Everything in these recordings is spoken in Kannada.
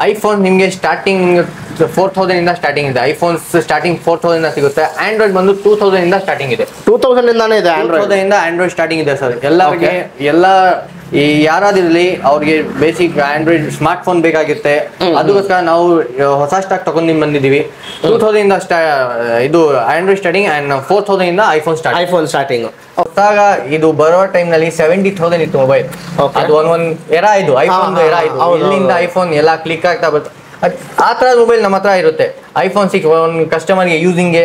ಐಫೋನ್ ನಿಮಗೆ ಸ್ಟಾರ್ಟಿಂಗ್ 4000 ಇಂದ ಸ್ಟಾರ್ಟಿಂಗ್ ಇದೆ. ಐಫೋನ್ಸ್ ಸ್ಟಾರ್ಟಿಂಗ್ 4000 ಇಂದ ಸಿಗುತ್ತೆ. ಆಂಡ್ರಾಯ್ಡ್ ಬಂದು 2000 ಇಂದ ಸ್ಟಾರ್ಟಿಂಗ್ ಇದೆ. 2000 ಇಂದಾನೇ ಇದೆ ಆಂಡ್ರಾಯ್ಡ್. 2000 ಇಂದ ಆಂಡ್ರಾಯ್ಡ್ ಸ್ಟಾರ್ಟಿಂಗ್ ಇದೆ ಸರ್. ಎಲ್ಲರಿಗೆ ಎಲ್ಲ ಈ ಯಾರಾದಿರಲಿ ಅವ್ರಿಗೆ ಬೇಸಿಕ್ ಆಂಡ್ರಾಯ್ಡ್ ಸ್ಮಾರ್ಟ್ ಫೋನ್ ಬೇಕಾಗಿರುತ್ತೆ. ಅದಕ್ಕೋಸ್ಕರ ನಾವು ಹೊಸ ಸ್ಟಾಕ್ ತಗೊಂಡು ಬಂದಿದ್ದೀವಿ. 2000 ಇಂದ ಇದು ಆಂಡ್ರಾಯ್ಡ್ ಸ್ಟಾರ್ಟಿಂಗ್ ಅಂಡ್ 4000 ಇಂದ ಐಫೋನ್ ಸ್ಟಾರ್ಟಿಂಗ್. ಹೊಸಾಗ ಇದು ಬರೋ ಟೈಮ್ ನಲ್ಲಿ 70,000 ಇತ್ತು ಮೊಬೈಲ್. ಅದು ಒಂದ್ ಎರಾ ಇದು ಐಫೋನ್ ಎರಾ ಇದು. ಇಲ್ಲಿಂದ ಐಫೋನ್ ಎಲ್ಲ ಕ್ಲಿಕ್ ಆಗ್ತಾ ಬರುತ್ತೆ. ಆ ತರದ ಮೊಬೈಲ್ ನಮ್ಮ ಹತ್ರ ಇರುತ್ತೆ. ಐಫೋನ್ 6 ಒಂದು ಕಸ್ಟಮರ್ಗೆ ಯೂಸಿಂಗ್ಗೆ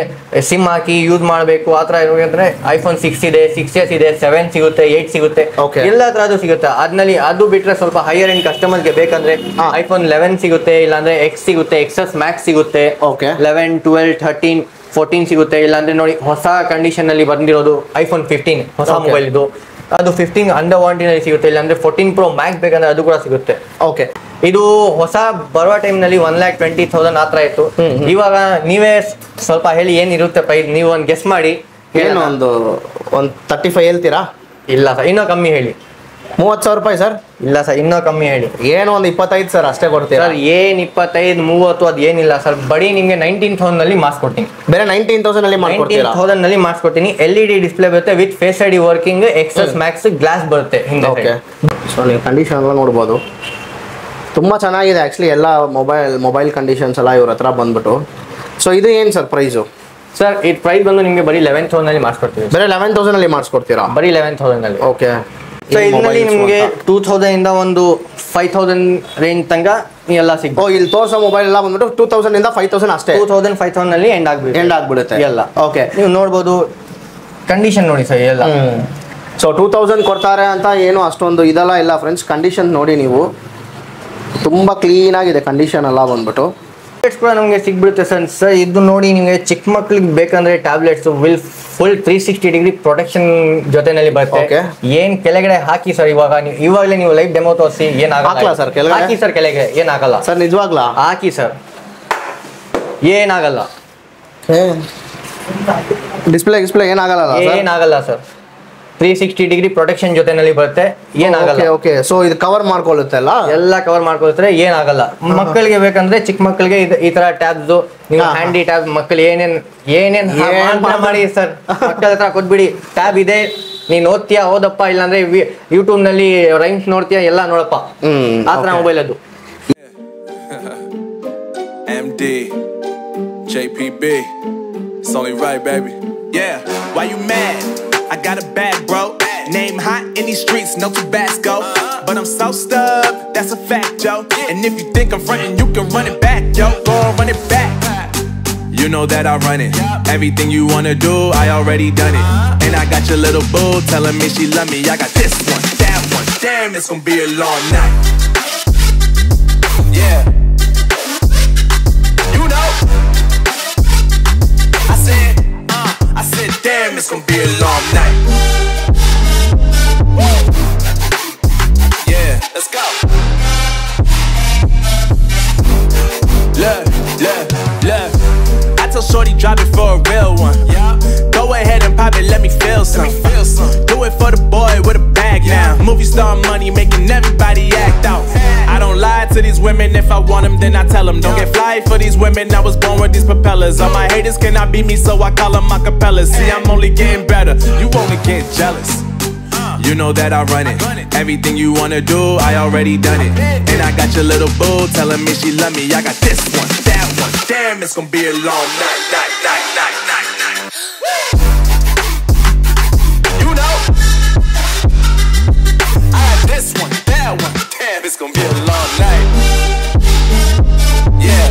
ಸಿಮ್ ಹಾಕಿ ಯೂಸ್ ಮಾಡಬೇಕು ಆ ತರ ಇರೋದ್ರೆ ಐಫೋನ್ 6 ಇದೆ, 6s ಇದೆ, 7 ಸಿಗುತ್ತೆ, 8 ಸಿಗುತ್ತೆ, ಎಲ್ಲ ತರದ್ದು ಸಿಗುತ್ತೆ. ಅದ್ನಲ್ಲಿ ಅದು ಬಿಟ್ರೆ ಸ್ವಲ್ಪ ಹೈಯರ್ ಎಂಡ್ ಕಸ್ಟಮರ್ಗೆ ಬೇಕಂದ್ರೆ ಐಫೋನ್ 11 ಸಿಗುತ್ತೆ, ಇಲ್ಲಾಂದ್ರೆ ಎಕ್ಸ್ ಸಿಗುತ್ತೆ, XS Max ಸಿಗುತ್ತೆ, 11, 12, 13, 14 ಸಿಗುತ್ತೆ. ಇಲ್ಲಾಂದ್ರೆ ನೋಡಿ ಹೊಸ ಕಂಡೀಷನ್ ಅಲ್ಲಿ ಬಂದಿರೋದು ಐಫೋನ್ 15 ಹೊಸ ಮೊಬೈಲ್ ಇದು. ಅದು 15 ಅಂಡರ್ ವಾರಂಟಿನಲ್ಲಿ ಸಿಗುತ್ತೆ. ಇಲ್ಲಾಂದ್ರೆ 14 Pro Max ಬೇಕಂದ್ರೆ ಅದು ಕೂಡ ಸಿಗುತ್ತೆ. ಓಕೆ, ಇದು ಹೊಸ ಬರುವ ಟೈಮ್ ನಲ್ಲಿ 1,20,000 ಆತರ ಇತ್ತು. ಇವಾಗ ನೀವೇ ಸ್ವಲ್ಪ ಹೇಳಿ ಏನಿರುತ್ತೆ ಪ್ರೈಸ್, ನೀವು ಒಂದು ಗೆಸ್ ಮಾಡಿ. ಏನು ಒಂದು 35 ಹೇಳ್ತೀರಾ? ಇಲ್ಲ ಸರ್, ಇನ್ನೂ ಕಮ್ಮಿ ಹೇಳಿ. 30,000 ರೂಪಾಯಿ ಸರ್? ಇಲ್ಲ ಸರ್, ಇನ್ನೂ ಕಮ್ಮಿ ಹೇಳಿ. ಏನು ಒಂದು 25 ಸರ್ ಅಷ್ಟೇ ಕೊಡ್ತೀರಾ ಸರ್? ಏನ್ 25, 30 ಅದು ಏನಿಲ್ಲ ಸರ್. ಬರೀ ನಿಮ್ಗೆ 19,000 ನಲ್ಲಿ ಮಾಡಿಸ್ಕೊಡ್ತೀನಿ. ಬೇರೆ 19,000 ಅಲ್ಲಿ ಮಾಡ್ಕೊಡ್ತೀರಾ? 19,000 ನಲ್ಲಿ ಮಾಡಿಸ್ಕೊಡ್ತೀನಿ. LED ಡಿಸ್ಪ್ಲೇ ಬರುತ್ತೆ with face ID working, XS Max glass ಬರುತ್ತೆ ಹಿಂದೆ. ಓಕೆ, ಸೊ ನೀವು ಕಂಡೀಷನ್ ಎಲ್ಲ ನೋಡ್ಬೋದು, ತುಂಬ ಚೆನ್ನಾಗಿದೆ ಆ್ಯಕ್ಚುಲಿ. ಎಲ್ಲ ಮೊಬೈಲ್ ಕಂಡೀಷನ್ಸ್ ಎಲ್ಲ ಇವ್ರ ಹತ್ರ ಬಂದ್ಬಿಟ್ಟು. ಸೊ ಇದು ಏನು ಸರ್ ಪ್ರೈಸು? ಸರ್ ಈ ಪ್ರೈಸ್ ಬಂದು ನಿಮಗೆ ಬರೀ 11,000 ನಲ್ಲಿ ಮಾಡಿಸ್ಕೊಡ್ತೀವಿ. ಬೇರೆ 11,000 ಅಲ್ಲಿ ಮಾಡಿಸ್ಕೊಡ್ತೀರಾ? ಬರೀ 11,000 ನಲ್ಲಿ. ಓಕೆ, ಸೊ ಇದರಲ್ಲಿ ನಿಮಗೆ 2,000 ಇಂದ ಒಂದು 5,000 ರೇಂಜ್ ತನಕ ಎಲ್ಲ ಸಿಗುತ್ತೆ. ಇಲ್ಲಿ ತೋರಿಸೋ ಮೊಬೈಲ್ ಎಲ್ಲ ಬಂದ್ಬಿಟ್ಟು 2,000 ಇಂದ 5,000 ಅಷ್ಟೇ. 2,000, 5,000 ನಲ್ಲಿ ಎಂಡ್ ಆಗ್ಬಿಡುತ್ತೆ ಎಲ್ಲ. ಓಕೆ, ನೀವು ನೋಡ್ಬೋದು ಕಂಡೀಷನ್ ನೋಡಿ ಸರ್ ಎಲ್ಲ. ಸೊ 2,000 ಕೊಡ್ತಾರೆ ಅಂತ ಏನು ಅಷ್ಟೊಂದು ಇದೆಲ್ಲ ಇಲ್ಲ ಫ್ರೆಂಡ್ಸ್. ಕಂಡೀಷನ್ ನೋಡಿ ನೀವು, ತುಂಬ ಕ್ಲೀನ್ ಆಗಿದೆ ಕಂಡೀಷನ್ ಎಲ್ಲ ಬಂದ್ಬಿಟ್ಟು. ಟ್ಯಾಬ್ಲೆಟ್ಸ್ ಕೂಡ ನಮಗೆ ಸಿಗ್ಬಿಡುತ್ತೆ ಸರ್. ಸರ್ ಇದು ನೋಡಿ, ನಿಮಗೆ ಚಿಕ್ಕ ಮಕ್ಳಿಗೆ ಬೇಕಂದ್ರೆ ಟ್ಯಾಬ್ಲೆಟ್ಸ್ ಫುಲ್ 360 ಡಿಗ್ರಿ ಪ್ರೊಟೆಕ್ಷನ್ ಜೊತೆನಲ್ಲಿ ಬರುತ್ತೆ. ಏನ್ ಕೆಳಗಡೆ ಹಾಕಿ ಸರ್, ಇವಾಗಲೇ ನೀವು ಲೈವ್ ಡೆಮೋ ತೋರಿಸಿ. ಏನಾಗಲ್ಲ ಸರ್ ಕೆಳಗಡೆ ಹಾಕಿ ಸರ್, ಕೆಳಗೆ ಏನಾಗಲ್ಲ ಸರ್. ನಿಜವಾಗ್ಲಾ? ಹಾಕಿ ಸರ್, ಏನಾಗಲ್ಲ. ಡಿಸ್ಪ್ಲೇ ಏನಾಗಲ್ಲ ಸರ್. 360 ಡಿಗ್ರಿ ಪ್ರೊಟೆಕ್ಷನ್ ಜೊತೆನಲ್ಲಿ ಬರುತ್ತೆ, ಏನಾಗಲ್ಲ. ಓಕೆ, ಸೊ ಇದು ಕವರ್ ಮಾಡ್ಕೊಳ್ಳುತ್ತೆ ಅಲ್ಲ? ಎಲ್ಲ ಕವರ್ ಮಾಡ್ಕೊಳ್ತಾರೆ, ಏನಾಗಲ್ಲ. ಮಕ್ಕಳಿಗೆ ಬೇಕಂದ್ರೆ ಚಿಕ್ಕ ಮಕ್ಕಳಿಗೆ ಈ ತರ ಟ್ಯಾಬ್ಸ್, ನೀವು ಹ್ಯಾಂಡಿ ಟ್ಯಾಬ್ ಮಕ್ಕಳು ಏನೇನ್ ಮಾಡಿ ಸರ್, ಮಕ್ಕಳ ಹತ್ರ ಕೊಟ್ಬಿಡಿ. ಟ್ಯಾಬ್ ಇದೆ, ನೀನ್ ಓದ್ತೀಯಾ ಓದಪ್ಪ, ಇಲ್ಲಾಂದ್ರೆ ಯೂಟ್ಯೂಬ್ ನಲ್ಲಿ ರೈಮ್ಸ್ ನೋಡ್ತೀಯಾ, ಎಲ್ಲ ನೋಡಪ್ಪ, ಆತರ ಮೊಬೈಲ್ ಅದು. MD JPB, it's only right, baby. Yeah, why you mad? I got a bag, bro. Name hot in these streets, no Tabasco. But I'm so stubbed, that's a fact, yo. And if you think I'm frontin', you can run it back, yo. Go on, run it back. You know that I run it. Everything you wanna do, I already done it. And I got your little boo telling me she love me. I got this one, that one. Damn, it's gonna be a long night. Yeah. You know. I said, damn, it's gonna be a long night. Yeah, let's go. Look. I tell shorty drop it for a real one. Yeah. Go ahead and pop it, let me feel some. Do it for the boy with a bag now. Movie star money making everybody act out. I don't lie to these women, if I want them then I tell them. Don't get fly for these women, I was born with these propellers. All my haters cannot beat me, so I call them acapellas. See, I'm only getting better, you only get jealous. You know that I run it. Everything you wanna do, I already done it. And I got your little boo telling me she love me. I got this one, that one. Damn, it's gonna be a long night. You know, I got this one, that one. Damn, it's gonna be a long night. Yeah.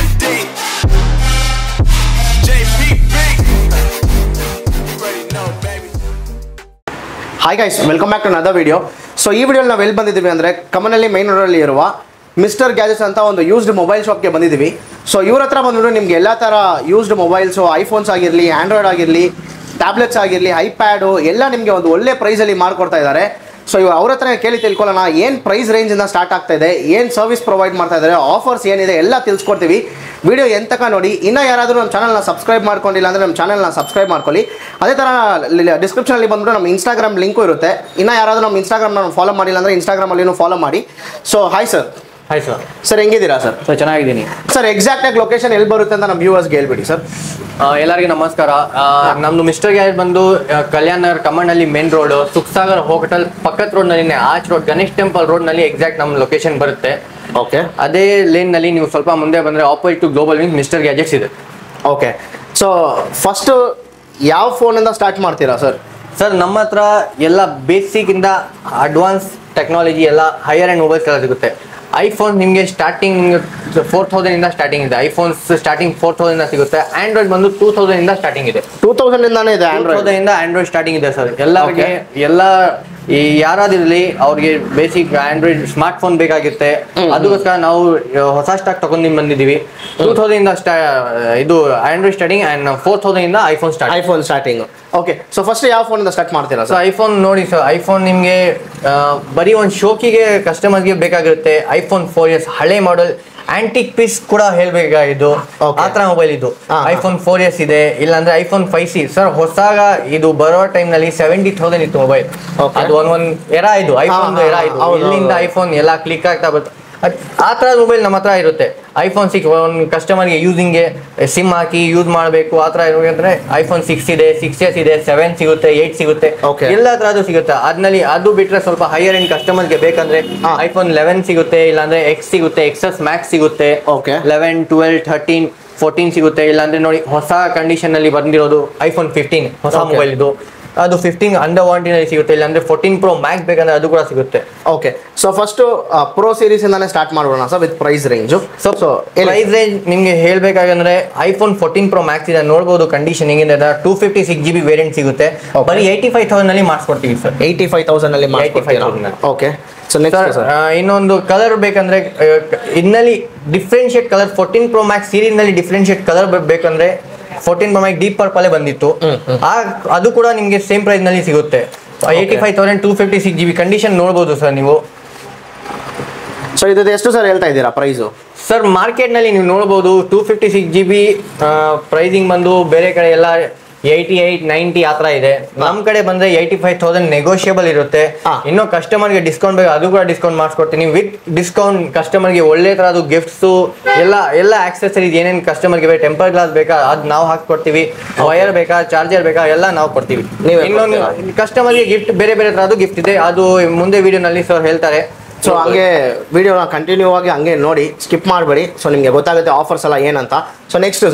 MD JPB. You already know, baby. Hi guys, welcome back to another video. So ಈ ವಿಡಿಯೋಲಿ ನಾವು ಎಲ್ಲಿ ಬಂದಿದ್ದೀವಿ ಅಂದರೆ ಕಮನಹಳ್ಳಿ ಮೈನ್ ರೋಡಲ್ಲಿ ಇರುವ ಮಿಸ್ಟರ್ ಗ್ಯಾಜೆಟ್ಸ್ ಅಂತ ಒಂದು ಯೂಸ್ಡ್ ಮೊಬೈಲ್ ಶಾಪ್ಗೆ ಬಂದಿದ್ದೀವಿ. ಸೊ ಇವ್ರ ಹತ್ರ ಬಂದ್ಬಿಟ್ಟು ನಿಮ್ಗೆ ಎಲ್ಲ ಥರ ಯೂಸ್ಡ್ ಮೊಬೈಲ್ಸು, ಐಫೋನ್ಸ್ ಆಗಿರಲಿ, ಆ್ಯಂಡ್ರಾಯ್ಡ್ ಆಗಿರಲಿ, ಟ್ಯಾಬ್ಲೆಟ್ಸ್ ಆಗಿರಲಿ, ಐಪ್ಯಾಡು ಎಲ್ಲ ನಿಮಗೆ ಒಂದು ಒಳ್ಳೆ ಪ್ರೈಸಲ್ಲಿ ಮಾಡಿಕೊಡ್ತಾ ಇದ್ದಾರೆ. ಸೊ ಇವಾಗ ಅವ್ರ ಹತ್ರ ಕೇಳಿ ತಿಳ್ಕೊಳ್ಳೋಣ ಏನು ಪ್ರೈಸ್ ರೇಂಜಿಂದ ಸ್ಟಾರ್ಟ್ ಆಗ್ತಾ ಇದೆ, ಏನು ಸರ್ವಿಸ್ ಪ್ರೊವೈಡ್ ಮಾಡ್ತಾ ಇದ್ದಾರೆ, ಆಫರ್ಸ್ ಏನಿದೆ ಎಲ್ಲ ತಿಳಿಸ್ಕೊಡ್ತೀವಿ. ವಿಡಿಯೋ ಎಂತಕ ನೋಡಿ. ಇನ್ನೂ ಯಾರಾದರೂ ನಮ್ಮ ಚಾನಲ್ನ ಸಬ್ಸ್ಕ್ರೈಬ್ ಮಾಡ್ಕೊಂಡಿಲ್ಲ ಅಂದರೆ ನಮ್ಮ ಚಾನಲ್ನ ಸಬ್ಸ್ಕ್ರೈಬ್ ಮಾಡ್ಕೊಳ್ಳಿ. ಅದೇ ಥರ ಡಿಸ್ಕ್ರಿಪ್ಷನಲ್ಲಿ ಬಂದ್ಬಿಟ್ಟು ನಮ್ಮ ಇನ್ಸ್ಟಾಗ್ರಾಮ್ ಲಿಂಕು ಇರುತ್ತೆ. ಇನ್ನೂ ಯಾರಾದರೂ ನಮ್ಮ ಇನ್ಸ್ಟಾಗ್ರಾಮ್ನ ಫಾಲೋ ಮಾಡಿಲ್ಲ ಅಂದರೆ ಇನ್ಸ್ಟಾಗ್ರಾಮಲ್ಲಿನೂ ಫಾಲೋ ಮಾಡಿ. So hi sir. Hi sir. Sir ಹೆಂಗಿದ್ದೀರಾ ಸರ್? ಸರ್ ಚೆನ್ನಾಗಿದ್ದೀನಿ ಸರ್. ಎಕ್ಸಾಕ್ಟ್ ಆಗಿ ಲೊಕೇಶನ್ ಎಲ್ಲಿ ಬರುತ್ತೆ ಅಂತ ನಮ್ಮ ವ್ಯೂವರ್ಸ್ಗೆ ಹೇಳ್ಬಿಡಿ ಸರ್. ಎಲ್ಲರಿಗೂ ನಮಸ್ಕಾರ. ನಮ್ದು ಮಿಸ್ಟರ್ ಗ್ಯಾರೇಜ್ ಬಂದು ಕಲ್ಯಾಣ ನಗರ್ ಕಮ್ಮಣ್ಣಲ್ಲಿ ಮೇನ್ ರೋಡ್, ಸುಖಸಾಗರ್ ಹೋಟೆಲ್ ಪಕ್ಕದ ರೋಡ್ ನಲ್ಲಿ, ಆಚ್ ರೋಡ್ ಗಣೇಶ್ ಟೆಂಪಲ್ ರೋಡ್ ನಲ್ಲಿ ಎಕ್ಸಾಕ್ಟ್ ನಮ್ಮ ಲೊಕೇಶನ್ ಬರುತ್ತೆ. ಓಕೆ. ಅದೇ ಲೇನ್ ನಲ್ಲಿ ನೀವು ಸ್ವಲ್ಪ ಮುಂದೆ ಬಂದ್ರೆ opposite to global wing mister gadgets ಇದೆ. ಓಕೆ. ಸೊ ಫಸ್ಟ್ ಯಾವ ಫೋನಿಂದ ಸ್ಟಾರ್ಟ್ ಮಾಡ್ತೀರಾ ಸರ್? ಸರ್ ನಮ್ಮ ಹತ್ರ ಎಲ್ಲ ಬೇಸಿಕ್ ಇಂದ ಅಡ್ವಾನ್ಸ್ ಟೆಕ್ನಾಲಜಿ ಎಲ್ಲ ಹೈಯರ್ ಅಂಡ್ ಮೊಬೈಲ್ಸ್ ಎಲ್ಲ ಸಿಗುತ್ತೆ. ಐಫೋನ್ ನಿಮಗೆ ಸ್ಟಾರ್ಟಿಂಗ್ 4000 ಇಂದ ಸ್ಟಾರ್ಟಿಂಗ್ ಇದೆ. ಐಫೋನ್ಸ್ ಸ್ಟಾರ್ಟಿಂಗ್ 4000 ಇಂದ ಸಿಗುತ್ತೆ. ಆಂಡ್ರಾಯ್ಡ್ ಬಂದು 2000 ಇಂದ ಸ್ಟಾರ್ಟಿಂಗ್ ಇದೆ. 2000 ಇಂದಾನೇ ಇದೆ ಆಂಡ್ರಾಯ್ಡ್? 2000 ಇಂದ ಆಂಡ್ರಾಯ್ಡ್ ಸ್ಟಾರ್ಟಿಂಗ್ ಇದೆ ಸರ್. ಎಲ್ಲರಿಗೆ ಎಲ್ಲ ಈ ಯಾರಾದಿರಲಿ ಅವ್ರಿಗೆ ಬೇಸಿಕ್ ಆಂಡ್ರಾಯ್ಡ್ ಸ್ಮಾರ್ಟ್ ಫೋನ್ ಬೇಕಾಗುತ್ತೆ. ಅದಕ್ಕೋಸ್ಕರ ನಾವು ಹೊಸ ಸ್ಟಾಕ್ ತಗೊಂಡು ಬಂದಿದ್ದೀವಿ. 2000 ಇಂದ ಇದು ಆಂಡ್ರಾಯ್ಡ್ ಸ್ಟಾರ್ಟಿಂಗ್ ಅಂಡ್ 4000 ಇಂದ iPhone starting. Okay. So first ಯಾವ ಫೋನ್ ಇಂದ ಸ್ಟಾರ್ಟ್ ಮಾಡ್ತೀರಾ ಸರ್? ಐಫೋನ್ ನೋಡಿ ಸರ್, ಐಫೋನ್ ನಿಮಗೆ ಬರೀ ಒಂದು ಶೋಕಿಗೆ ಕಸ್ಟಮರ್ಗೆ ಬೇಕಾಗಿರುತ್ತೆ. ಐಫೋನ್ 4S ಹಳೆ ಮಾಡೆಲ್ ಆಂಟಿಕ್ ಪೀಸ್ ಕೂಡ ಹೇಳ್ಬೇಕಾಗಿದ್ದು ಆ ತರ ಮೊಬೈಲ್ ಇದು. ಐಫೋನ್ 4S ಇದೆ, ಇಲ್ಲಾಂದ್ರೆ ಐಫೋನ್ 5C ಸರ್. ಹೊಸಾಗ ಇದು ಬರೋ ಟೈಮ್ ನಲ್ಲಿ 70,000 ಇತ್ತು ಮೊಬೈಲ್. ಅದು ಒಂದ್ ಎರಾ ಇದು, ಐಫೋನ್ ಎರಾ ಇದು. ಇಲ್ಲಿಂದ ಐಫೋನ್ ಎಲ್ಲ ಕ್ಲಿಕ್ ಆಗ್ತಾ ಬರುತ್ತೆ. ಆ ತರದ ಮೊಬೈಲ್ ನಮ್ಮ ಹತ್ರ ಇರುತ್ತೆ. ಐಫೋನ್ 6 ಒಂದು ಕಸ್ಟಮರ್ಗೆ ಯೂಸಿಂಗ್ಗೆ ಸಿಮ್ ಹಾಕಿ ಯೂಸ್ ಮಾಡಬೇಕು ಆ ತರ ಇರೋದಂದ್ರೆ ಐಫೋನ್ 6 ಇದೆ, 6S ಇದೆ, 7 ಸಿಗುತ್ತೆ, 8 ಸಿಗುತ್ತೆ, ಎಲ್ಲ ತರದ್ದು ಸಿಗುತ್ತೆ. ಅದ್ನಲ್ಲಿ ಅದು ಬಿಟ್ರೆ ಸ್ವಲ್ಪ ಹೈಯರ್ ಎಂಡ್ ಕಸ್ಟಮರ್ಗೆ ಬೇಕಂದ್ರೆ ಐಫೋನ್ 11 ಸಿಗುತ್ತೆ, ಇಲ್ಲಾಂದ್ರೆ X ಸಿಗುತ್ತೆ, XS Max ಸಿಗುತ್ತೆ, 11, 12, 13, 14 ಸಿಗುತ್ತೆ. ಇಲ್ಲಾಂದ್ರೆ ನೋಡಿ ಹೊಸ ಕಂಡೀಷನ್ ಅಲ್ಲಿ ಬಂದಿರೋದು ಐಫೋನ್ 15 ಹೊಸ ಮೊಬೈಲ್ ಇದು. ಅದು 15 ಅಂಡರ್ ವಾರಂಟಿನಲ್ಲಿ ಸಿಗುತ್ತೆ. ಇಲ್ಲಾಂದ್ರೆ 14 Pro Max ಬೇಕಂದ್ರೆ ಅದು ಕೂಡ ಸಿಗುತ್ತೆ. Okay. So first pro series ಇಂದಾನೆ ಸ್ಟಾರ್ಟ್ ಮಾಡೋಣ sir with price range. So price range ನಿಮಗೆ ಹೇಳ್ಬೇಕಾಗಂದ್ರೆ ಐಫೋನ್ 14 Pro Max ಇದೆ ನೋಡಬಹುದು. ಕಂಡೀಷನ್ ಹೆಂಗಿದೆ, 256GB ವೇರಿಯಂಟ್ ಸಿಗುತ್ತೆ. ಬರೀ 85,000 ನಲ್ಲಿ ಮಾಡಿಸ್ಕೊಡ್ತೀವಿ ಸರ್. 85,000 ನಲ್ಲಿ ಮಾಡಿಸ್ಕೊಡ್ತೀರಾ? ಓಕೆ. ಸೊ ನೆಕ್ಸ್ಟ್ ಇನ್ನೊಂದು ಕಲರ್ ಬೇಕಂದ್ರೆ ಇದರಲ್ಲಿ differentiate colour 14 Pro Max series ನಲ್ಲಿ ಡಿಫ್ರೆನ್ಶಿಯೇಟ್ ಕಲರ್ ಬೇಕಂದ್ರೆ 14 Pro Max ಡೀಪ್ ಪರ್ಪಲ್ ಬಂದಿತ್ತು. ಅದು ಕೂಡ ನಿಮಗೆ ಸೇಮ್ ಪ್ರೈಸ್ ನಲ್ಲಿ ಸಿಗುತ್ತೆ. 85,000 256GB ಕಂಡೀಷನ್ ನೋಡಬಹುದು ಸರ್ ನೀವು. ಸೊ ಇದು ಎಷ್ಟು ಸರ್ ಹೇಳ್ತಾ ಇದ್ದೀರಾ ಪ್ರೈಸು? ಸರ್ ಮಾರ್ಕೆಟ್ ನಲ್ಲಿ ನೀವು ನೋಡಬಹುದು 256GB ಪ್ರೈಸಿಂಗ್ ಬಂದು ಬೇರೆ ಕಡೆ ಎಲ್ಲ 88, 90 ಆ ತರ ಇದೆ. ನಮ್ ಕಡೆ ಬಂದ್ರೆ 85,000 ನೆಗೋಷಿಯಬಲ್ ಇರುತ್ತೆ. ಇನ್ನು ಕಸ್ಟಮರ್ಗೆ ಡಿಸ್ಕೌಂಟ್ ಬೇಕು, ಅದು ಕೂಡ ಡಿಸ್ಕೌಂಟ್ ಮಾಡಿಸ್ಕೊಡ್ತೀನಿ. ವಿತ್ ಡಿಸ್ಕೌಂಟ್ ಕಸ್ಟಮರ್ಗೆ ಒಳ್ಳೆ ತರದ್ದು ಗಿಫ್ಟ್ಸ್ ಎಲ್ಲ ಆಕ್ಸೆಸರೀಸ್ ಏನೇನು ಕಸ್ಟಮರ್ಗೆ ಬೇಕು, ಟೆಂಪರ್ ಗ್ಲಾಸ್ ಬೇಕಾ ಅದು ನಾವು ಹಾಕ್ಕೊಡ್ತೀವಿ, ವೈರ್ ಬೇಕಾ, ಚಾರ್ಜರ್ ಬೇಕಾ ಎಲ್ಲ ನಾವು ಕೊಡ್ತೀವಿ. ಇನ್ನೊಂದು ಕಸ್ಟಮರ್ಗೆ ಗಿಫ್ಟ್ ಬೇರೆ ಬೇರೆ ತರದ್ದು ಗಿಫ್ಟ್ ಇದೆ, ಅದು ಮುಂದೆ ವಿಡಿಯೋನಲ್ಲಿ ಸರ್ ಹೇಳ್ತಾರೆ. ಸೊ ಹಂಗೆ ವಿಡಿಯೋನ ಕಂಟಿನ್ಯೂ ಆಗಿ ಹಂಗೆ ನೋಡಿ, ಸ್ಕಿಪ್ ಮಾಡಬೇಡಿ. ಸೊ ನಿಮಗೆ ಗೊತ್ತಾಗುತ್ತೆ ಆಫರ್ಸ್ ಎಲ್ಲ ಏನಂತ. ಸೊ ನೆಕ್ಸ್ಟ್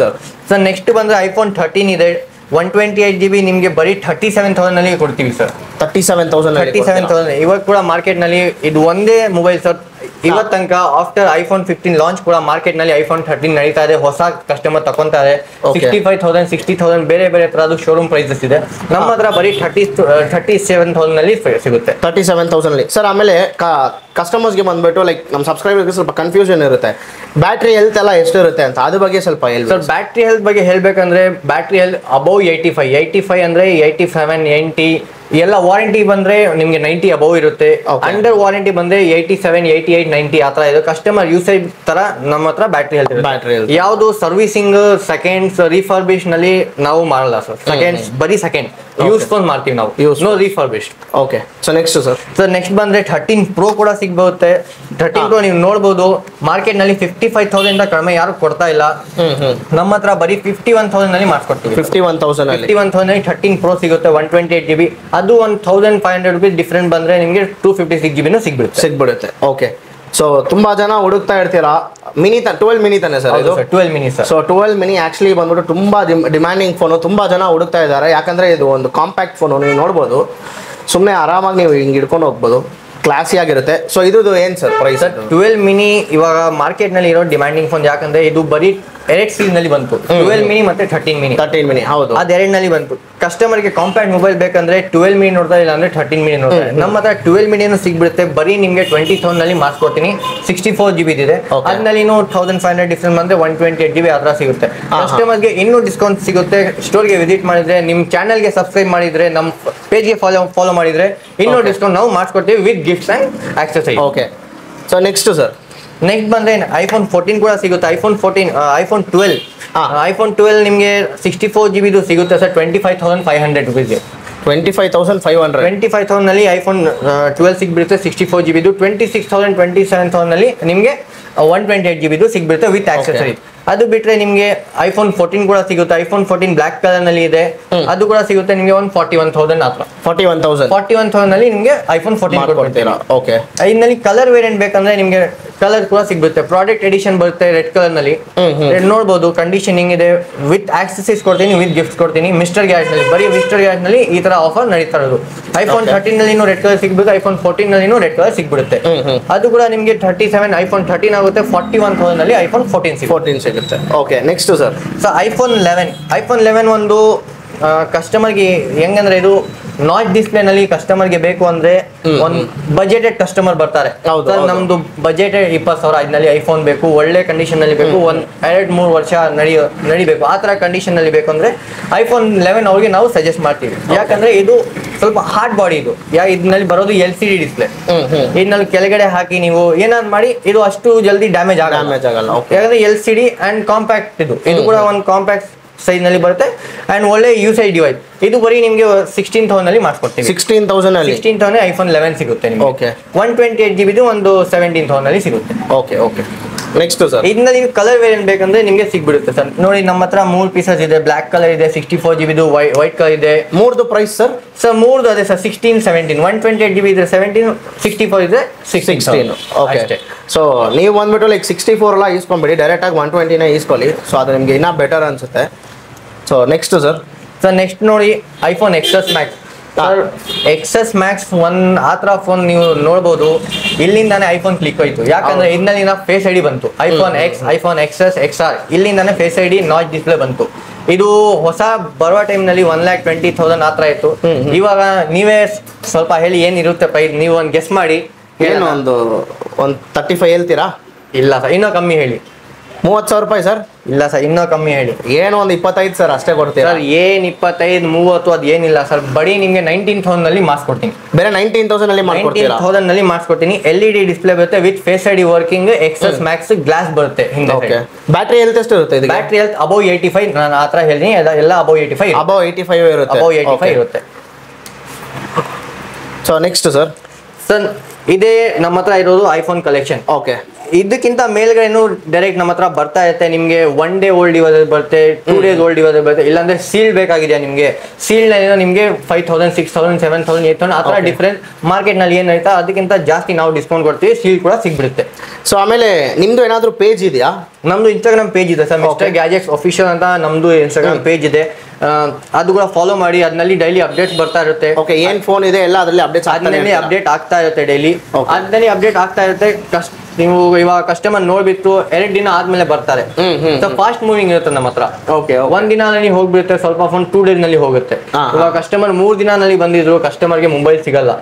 ಸರ್ ನೆಕ್ಸ್ಟ್ ಬಂದ್ರೆ ಐಫೋನ್ 13 ಇದೆ, 128GB ನಿಮಗೆ ಬರೀ 37,000 ನಲ್ಲಿ ಕೊಡ್ತೀವಿ ಸರ್. 37,000 ಇವಾಗ ಕೂಡ ಮಾರ್ಕೆಟ್ ನಲ್ಲಿ ಇದು ಒಂದೇ ಮೊಬೈಲ್ ಸರ್. ಇವತ್ತು ತನಕ ಆಫ್ಟರ್ ಐಫೋನ್ 15 ಲಾಂಚ್ ಕೂಡ ಮಾರ್ಕೆಟ್ ನಲ್ಲಿ ಐಫೋನ್ 13 ನಡೀತಾ ಇದೆ. ಹೊಸ ಕಸ್ಟಮರ್ ತಗೊಂತಾರೆ. 65,000, 60,000 ಬೇರೆ ಬೇರೆ ತರದ್ದು ಶೋರೂಮ್ ಪ್ರೈಸಸ್ ಇದೆ. ನಮ್ಮ ಹತ್ರ ಬರೀ 37,000 ನಲ್ಲಿ ಸಿಗುತ್ತೆ. 37,000 ಅಲ್ಲಿ ಸರ್. ಆಮೇಲೆ ಕಸ್ಟಮರ್ಸ್ಗೆ ಬಂದ್ಬಿಟ್ಟು ಲೈಕ್ ನಮ್ಮ ಸಬ್ಸ್ಕ್ರೈಬರ್ಗೆ ಸ್ವಲ್ಪ ಕನ್ಫ್ಯೂಷನ್ ಇರುತ್ತೆ, ಬ್ಯಾಟ್ರಿ ಹೆಲ್ತ್ ಎಲ್ಲ ಎಷ್ಟಿರುತ್ತೆ ಅಂತ, ಅದ್ರ ಬಗ್ಗೆ ಸ್ವಲ್ಪ ಹೇಳಿ ಸರ್. ಬ್ಯಾಟ್ರಿ ಹೆಲ್ತ್ ಬಗ್ಗೆ ಹೇಳ್ಬೇಕಂದ್ರೆ ಬ್ಯಾಟ್ರಿ ಹೆಲ್ತ್ ಅಬೌವ್ 85 ಅಂದ್ರೆ 87, 80 ಎಲ್ಲ. ವಾರಂಟಿ ಬಂದ್ರೆ ನಿಮ್ಗೆ 90 ಅಬೌವ್ ಇರುತ್ತೆ. ಅಂಡರ್ ವಾರಂಟಿ ಬಂದ್ರೆ 87, 88, 90 ಆ ತರ ಇದೆ. ಕಸ್ಟಮರ್ ಯೂಸೇಜ್ ತರ ನಮ್ಮ ಹತ್ರ ಬ್ಯಾಟ್ರಿ ಹೆಲ್ತ್ ಇರುತ್ತೆ. ಯಾವುದು ಸರ್ವಿಸಿಂಗ್ ಸೆಕೆಂಡ್ಸ್ ರಿಫರ್ಬಿಶ್ ನಲ್ಲಿ ನಾವು ಮಾಡಲ್ಲ ಸರ್. ಸೆಕೆಂಡ್ಸ್ ಬರೀ ಸೆಕೆಂಡ್ ಯೂಸ್ ಫೋನ್ ಮಾಡ್ತೀವಿ ನಾವು, no refurbish. Okay. So next sir next ಬಂದ್ರೆ 13 Pro ಕೂಡ ಸಿಗಬಹುದು. 13 Pro ನೀವು ನೋಡಬಹುದು ಮಾರ್ಕೆಟ್ ನಲ್ಲಿ 55,000 ಇಂದ ಕಡಿಮೆ ಯಾರು ಕೊಡ್ತಾ ಇಲ್ಲ. ನಮ್ಮ ಹತ್ರ ಬರೀ 51,000 ನಲ್ಲಿ ಮಾಡಿಸ್ಕೊಡ್ತೀವಿ. 51,000 ನಲ್ಲಿ 13 Pro ಸಿಗುತ್ತೆ. 128GB ಅದು 1,500 ರೂಪೀಸ್ ಡಿಫ್ರೆಂಟ್ ಬಂದ್ರೆ ನಿಮಗೆ 256GB ಸಿಗ್ಬಿಡುತ್ತೆ. ಓಕೆ. ಸೊ ತುಂಬಾ ಜನ ಹುಡುಕ್ತಾ ಇರ್ತೀರಾ ಮಿನಿ 12 ಮಿನಿ ತಾನೆ ಸರ್ ಇದು? 12 mini sir. So 12 mini actually ಬಂದ್ಬಿಟ್ಟು ತುಂಬಾ ಡಿಮ್ಯಾಂಡಿಂಗ್ ಫೋನು. ತುಂಬಾ ಜನ ಹುಡುಕ್ತಾ ಇದ್ದಾರೆ, ಯಾಕಂದ್ರೆ ಇದು ಒಂದು ಕಾಂಪ್ಯಾಕ್ಟ್ ಫೋನು. ನೀವು ನೋಡ್ಬೋದು, ಸುಮ್ಮನೆ ಆರಾಮಾಗಿ ನೀವು ಹಿಂಗೆ ಹಿಡ್ಕೊಂಡು ಹೋಗ್ಬೋದು, ಕ್ಲಾಸಿ ಆಗಿರುತ್ತೆ. ಸೊ ಇದು ಏನ್ ಸರ್ ಪ್ರೈಸ್? 12 ಮಿನಿ ಇವಾಗ ಮಾರ್ಕೆಟ್ ನಲ್ಲಿ ಇರೋ ಡಿಮ್ಯಾಂಡಿಂಗ್ ಫೋನ್, ಯಾಕಂದ್ರೆ ಇದು ಬರೀ ಎರಡ್ ಸೀರೀಸ್ ನಲ್ಲಿ ಬಂತು. 12 ಮಿನಿ ಮತ್ತೆ 13 ಮಿನಿ. ಹೌದು, ಅದ್ ಎರಡನಲ್ಲಿ ಬಂತು. ಕಸ್ಟಮರ್ಗೆ ಕಾಂಪ್ಯಾಕ್ಟ್ ಮೊಬೈಲ್ ಬೇಕಂದ್ರೆ 12 ಮಿನಿ ನೋಡ್ತಾರೆ, ಇಲ್ಲ ಅಂದ್ರೆ 13 ಮಿನಿ ನೋಡ್ತಾರೆ. ನಮ್ಮ ಹತ್ರ 12 ಮಿನಿನೂ ಸಿಗ್ಬಿಡುತ್ತೆ. ಬರೀ ನಿಮ್ಗೆ 20,000 ನಲ್ಲಿ ಮಾಡಿಸ್ಕೊಡ್ತೀನಿ. 64GB ಇದೆ. ಅದ್ರಲ್ಲಿ 1,500 ಡಿಫ್ರೆಂಟ್ ಬಂದ್ರೆ 128GB ಆ ತರ ಸಿಗುತ್ತೆ. ಕಸ್ಟಮರ್ಗೆ ಇನ್ನೂ ಡಿಸ್ಕೌಂಟ್ ಸಿಗುತ್ತೆ. ಸ್ಟೋರ್ಗೆ ವಿಸಿಟ್ ಮಾಡಿದ್ರೆ, ನಿಮ್ ಚಾನಲ್ಗೆ ಸಬ್ಸ್ಕ್ರೈಬ್ ಮಾಡಿದ್ರೆ, ನಮ್ಮ ಪೇಜ್ಗೆ ಫಾಲೋ ಮಾಡಿದ್ರೆ ಇನ್ನೂ ಡಿಸ್ಕೌಂಟ್ ನಾವು ಮಾಡಿಸ್ಕೊಡ್ತೀವಿ with gifts and accessories. Okay. So next sir next ಬಂದ್ರೆ ಐಫೋನ್ 14 ಕೂಡ ಸಿಗುತ್ತೆ. ಐಫೋನ್ 12 ನಿಮಗೆ 64GB ಸಿಗುತ್ತೆ ಸರ್. 25,500 ರೂಪೀಸ್ಗೆ. 25,500. 25,000 ನಲ್ಲಿ ಐಫೋನ್ 12 ಸಿಗ್ಬಿಡುತ್ತೆ 64 GB. 26,000 27,000 ನಲ್ಲಿ ನಿಮಗೆ 128 GB ಸಿಗ್ಬಿಡುತ್ತೆ ವಿತ್ ಆಕ್ಸೆಸರಿ. ಅದು ಬಿಟ್ರೆ ನಿಮಗೆ ಐಫೋನ್ 14 ಕೂಡ ಸಿಗುತ್ತೆ. ಐಫೋನ್ 14 ಬ್ಲಾಕ್ ಕಲರ್ ನಲ್ಲಿ ಇದೆ, ಅದು ಕೂಡ ಸಿಗುತ್ತೆ ನಿಮಗೆ 41,000 ಹತ್ರ. 41,000 ನಲ್ಲಿ ನಿಮಗೆ ಐಫೋನ್ 14 ಕೊಡ್ತೀರಾ. ಓಕೆ, ಇದರಲ್ಲಿ ಕಲರ್ ವೇರಿಯಂಟ್ ಬೇಕಂದ್ರೆ ನಿಮಗೆ ಕಲರ್ ಕೂಡ ಸಿಗುತ್ತೆ. ಪ್ರಾಡಕ್ಟ್ ಎಡಿಷನ್ ಬರುತ್ತೆ ರೆಡ್ ಕಲರ್ ನಲ್ಲಿ. ನೋಡಬಹುದು ಕಂಡೀಷನಿಂಗ್ ಇದೆ, ವಿತ್ ಆಕ್ಸೆಸರೀಸ್ ಕೊಡ್ತೀನಿ, ವಿತ್ ಗಿಫ್ಟ್ ಕೊಡ್ತೀನಿ. ಮಿಸ್ಟರ್ ಗ್ಯಾಜ್ ನಲ್ಲಿ ಬರೀ ಮಿಸ್ಟರ್ ಗ್ಯಾಜ್ ನಲ್ಲಿ ಈ ತರ ಆಫರ್ ನಡೀತಾ ಇರೋದು. ಐಫೋನ್ 13 ನಲ್ಲಿ ರೆಡ್ ಕಲರ್ ಸಿಗ್ಬಿಡುತ್ತೆ, ಐಫೋನ್ 14 ನಲ್ಲಿ ರೆಡ್ ಕಲರ್ ಸಿಗ್ಬಿಡುತ್ತೆ. ಅದು ಕೂಡ ನಿಮಗೆ 37 ಐಫೋನ್ 13 ಆಗುತ್ತೆ. 41,000 ನಲ್ಲಿ ಐಫೋನ್ 14 ಸಿಗುತ್ತೆ. Okay, next sir. So iPhone 11 ಒಂದು ಕಸ್ಟಮರ್ಗೆ ಹೆಂಗಂದ್ರೆ ಇದು ನಾಚ್ ಡಿಸ್ಪ್ಲೇ ನಲ್ಲಿ ಕಸ್ಟಮರ್ಗೆ ಬೇಕು ಅಂದ್ರೆ ಒಂದು ಬಜೆಟೆಡ್ ಕಸ್ಟಮರ್ ಬರ್ತಾರೆ. ನಮ್ದು ಬಜೆಟ್ 20,000 ಇದ್ನಲ್ಲಿ ಐಫೋನ್ ಬೇಕು, ಒಳ್ಳೆ ಕಂಡೀಷನ್ ನಲ್ಲಿ ಬೇಕು, 2-3 ವರ್ಷ ನಡಿಬೇಕು, ಆ ತರ ಕಂಡೀಷನ್ ನಲ್ಲಿ ಬೇಕು ಅಂದ್ರೆ ಐಫೋನ್ 11 ಅವ್ರಿಗೆ ನಾವು ಸಜೆಸ್ಟ್ ಮಾಡ್ತೀವಿ. ಯಾಕಂದ್ರೆ ಇದು ಸ್ವಲ್ಪ ಹಾರ್ಡ್ ಬಾಡಿ ಇದು. ಇದ್ರಲ್ಲಿ ಬರೋದು LCD ಡಿಸ್ಪ್ಲೇ. ಇದ್ರಲ್ಲಿ ಕೆಳಗಡೆ ಹಾಕಿ ನೀವು ಏನಾದ್ರು ಮಾಡಿ ಇದು ಅಷ್ಟು ಜಲ್ದಿ ಡ್ಯಾಮೇಜ್ ಆಗಲ್ಲ. ಯಾಕಂದ್ರೆ LCD ಅಂಡ್ ಕಾಂಪ್ಯಾಕ್ಟ್ ಇದು ಕೂಡ ಒಂದು ಕಾಂಪ್ಯಾಕ್ಟ್ ಸೈಜ್ ನಲ್ಲಿ ಬರುತ್ತೆ ಅಂಡ್ ಒಳ್ಳೆ ಯೂಸೇಜ್ ಡಿವೈಸ್. ಇದು ಬರೀ ನಿಮಗೆ 16,000 ನಲ್ಲಿ ಮಾಡಿಸ್ಕೊಡ್ತೀವಿ. 16,000 ಐಫೋನ್ 11 ಸಿಗುತ್ತೆ ನಿಮಗೆ. ಓಕೆ, 128 GB ಒಂದು 17,000 ನಲ್ಲಿ ಸಿಗುತ್ತೆ. Okay okay, next sir. ಇದನ್ನ ನೀವು ಕಲರ್ ವೇರಿಯಂಟ್ ಬೇಕಂದ್ರೆ ನಿಮಗೆ ಸಿಗ್ಬಿಡುತ್ತೆ ಸರ್. ನೋಡಿ ನಮ್ಮ ಹತ್ರ 3 ಪೀಸಸ್ ಇದೆ. ಬ್ಲಾಕ್ ಕಲರ್ ಇದೆ, 64 GB ವೈಟ್ ಕಲರ್ ಇದೆ. ಮೂರ್ದು ಪ್ರೈಸ್ ಸರ್? ಸರ್ ಮೂರ್ದು ಅದೇ ಸರ್, 16, 17. 128 GB ಇದೆ 17, 64 ಇದೆ 16. ಓಕೆ, ಸೊ ನೀವು ಬಂದ್ಬಿಟ್ಟು ಲೈಕ್ 64 ಎಲ್ಲ ಈಸ್ಕೊಂಡ್ಬಿಡಿ, ಡೈರೆಕ್ಟ್ ಆಗಿ 120ನೇ ಈಸ್ಕೊಳ್ಳಿ. ಸೊ ಅದು ನಿಮ್ಗೆ ಇನ್ನೂ ಬೆಟರ್ ಅನ್ಸುತ್ತೆ. So next sir. ನೆಕ್ಸ್ಟ್ ನೋಡಿ iPhone XS Max. XS Max ಆ ತರ ಫೋನ್ ನೀವು ನೋಡ್ಬೋದು. ಇಲ್ಲಿಂದಾನೆ ಐಫೋನ್ ಕ್ಲಿಕ್ ಹೋಯ್ತು. ಯಾಕಂದ್ರೆ ಇದರಲ್ಲಿ ಫೇಸ್ ಐಡಿ ಬಂತು. IPhone X, iPhone XS, XR ಇಲ್ಲಿಂದಾನೆ ಫೇಸ್ ಐಡಿ ನಾಚ್ ಡಿಸ್ಪ್ಲೇ ಬಂತು. ಇದು ಹೊಸ ಬರುವ ಟೈಮ್ ನಲ್ಲಿ 1,20,000 ಆ ತರ ಇತ್ತು. ಇವಾಗ ನೀವೇ ಸ್ವಲ್ಪ ಹೇಳಿ ಏನಿರುತ್ತೆ ಪ್ರೈಸ್, ನೀವು ಒಂದು ಗೆಸ್ ಮಾಡಿ. ಏನು ಒಂದು 35 ಹೇಳ್ತೀರಾ? ಇಲ್ಲ ಸರ್, ಇನ್ನೂ ಕಮ್ಮಿ ಹೇಳಿ. 30,000 ರೂಪಾಯಿ ಸರ್? ಇಲ್ಲ ಸರ್, ಇನ್ನೂ ಕಮ್ಮಿ ಹೇಳಿ. ಏನು ಒಂದು 25 ಸರ್ ಅಷ್ಟೇ ಕೊಡ್ತೀರಾ? ಸರ್ ಏನು 25, 30 ಅದು ಏನಿಲ್ಲ ಸರ್. ಬರೀ ನಿಮಗೆ 19,000 ನಲ್ಲಿ ಮಾಡಿಸ್ಕೊಡ್ತೀನಿ. ಬೇರೆ 19,000 ನಲ್ಲಿ ಮಾಡ್ಕೊಡ್ತೀರಾ? 19,000 ನಲ್ಲಿ ಮಾಡಿಸ್ಕೊಡ್ತೀನಿ. LED ಡಿಸ್ಪ್ಲೇ ಬರುತ್ತೆ with face ID working. XS Max glass ಬರುತ್ತೆ ಹಿಂದೆ. ಓಕೆ, ಬ್ಯಾಟರಿ ಹೆಲ್ತ್ ಎಷ್ಟು ಇರುತ್ತೆ ಇದಕ್ಕೆ? Battery health above 85. ನಾನು ಆ ತರ ಹೇಳ್ತೀನಿ, ಎಲ್ಲ ಅಬೌವ್ 85 ಇರುತ್ತೆ. ಅಬೌವ್ 85 ಇರುತ್ತೆ. So next sir. ಸರ್ ಇದೇ ನಮ್ಮ ಹತ್ರ ಇರೋದು ಐಫೋನ್ ಕಲೆಕ್ಷನ್. ಓಕೆ, ಇದಕ್ಕಿಂತ ಮೇಲ್ಗಡೆನು ಡೈರೆಕ್ಟ್ ನಮ್ಮ ಹತ್ರ ಬರ್ತಾ ಇರುತ್ತೆ. ನಿಮಗೆ 1 day ಓಲ್ಡ್ ಡಿವೈಸ್ ಬರುತ್ತೆ, 2 days ಓಲ್ಡ್ ಡಿವೈಸ್ ಬರುತ್ತೆ. ಇಲ್ಲಾಂದ್ರೆ ಸೀಲ್ ಬೇಕಾಗಿದೆಯಾ ನಿಮಗೆ, ಸೀಲ್ ನಲ್ಲಿ ನಿಮಗೆ 5,000, 6,000, 7,000, 8,000 ಆ ತರ ಡಿಫ್ರೆಂಟ್ ಮಾರ್ಕೆಟ್ ನಲ್ಲಿ ಏನ್ ಹೇಳ್ತಾ ಅದಕ್ಕಿಂತ ಜಾಸ್ತಿ ನಾವು ಡಿಸ್ಕೌಂಟ್ ಕೊಡ್ತೀವಿ. ಸೀಲ್ ಕೂಡ ಸಿಗ್ಬಿಡುತ್ತೆ. ಸೊ ಆಮೇಲೆ ನಿಮ್ದು ಏನಾದ್ರು ಪೇಜ್ ಇದೆಯಾ? ನಮ್ದು ಇನ್ಸ್ಟಾಗ್ರಾಮ್ ಪೇಜ್ ಇದೆ ಸರ್, ಮಿಸ್ಟರ್ ಗ್ಯಾಜೆಟ್ಸ್ ಅಫಿಷಿಯಲ್ ಅಂತ ನಮ್ದು ಇನ್ಸ್ಟಾಗ್ರಾಮ್ ಪೇಜ್ ಇದೆ. ಅದು ಕೂಡ ಫಾಲೋ ಮಾಡಿ. ಅದ್ರಲ್ಲಿ ಡೈಲಿ ಅಪ್ಡೇಟ್ಸ್ ಬರ್ತಾ ಇರುತ್ತೆ. ಓಕೆ, ಏನ್ ಫೋನ್ ಇದೆ ಎಲ್ಲ ಅದರಲ್ಲಿ ಅಪ್ಡೇಟ್ ಆಗ್ತಾ ಇರುತ್ತೆ ಡೈಲಿ. ಅದ್ರಲ್ಲಿ ಅಪ್ಡೇಟ್ ಆಗ್ತಾ ಇರುತ್ತೆ. ನೀವು ಇವಾಗ ಕಸ್ಟಮರ್ ನೋಡ್ಬಿಟ್ಟು 2 ದಿನ ಆದ್ಮೇಲೆ ಬರ್ತಾರೆ. ಫಾಸ್ಟ್ ಮೂವಿಂಗ್ ಇರುತ್ತೆ ನಮ್ಮ ಹತ್ರ. ಓಕೆ, 1 ದಿನದಲ್ಲಿ ಹೋಗ್ಬಿಡುತ್ತೆ, ಸ್ವಲ್ಪ ಫೋನ್ 2 days ನಲ್ಲಿ ಹೋಗುತ್ತೆ. ಇವಾಗ ಕಸ್ಟಮರ್ 3 ದಿನದಲ್ಲಿ ಬಂದಿದ್ರು, ಕಸ್ಟಮರ್ಗೆ ಮೊಬೈಲ್ ಸಿಗಲ್ಲ.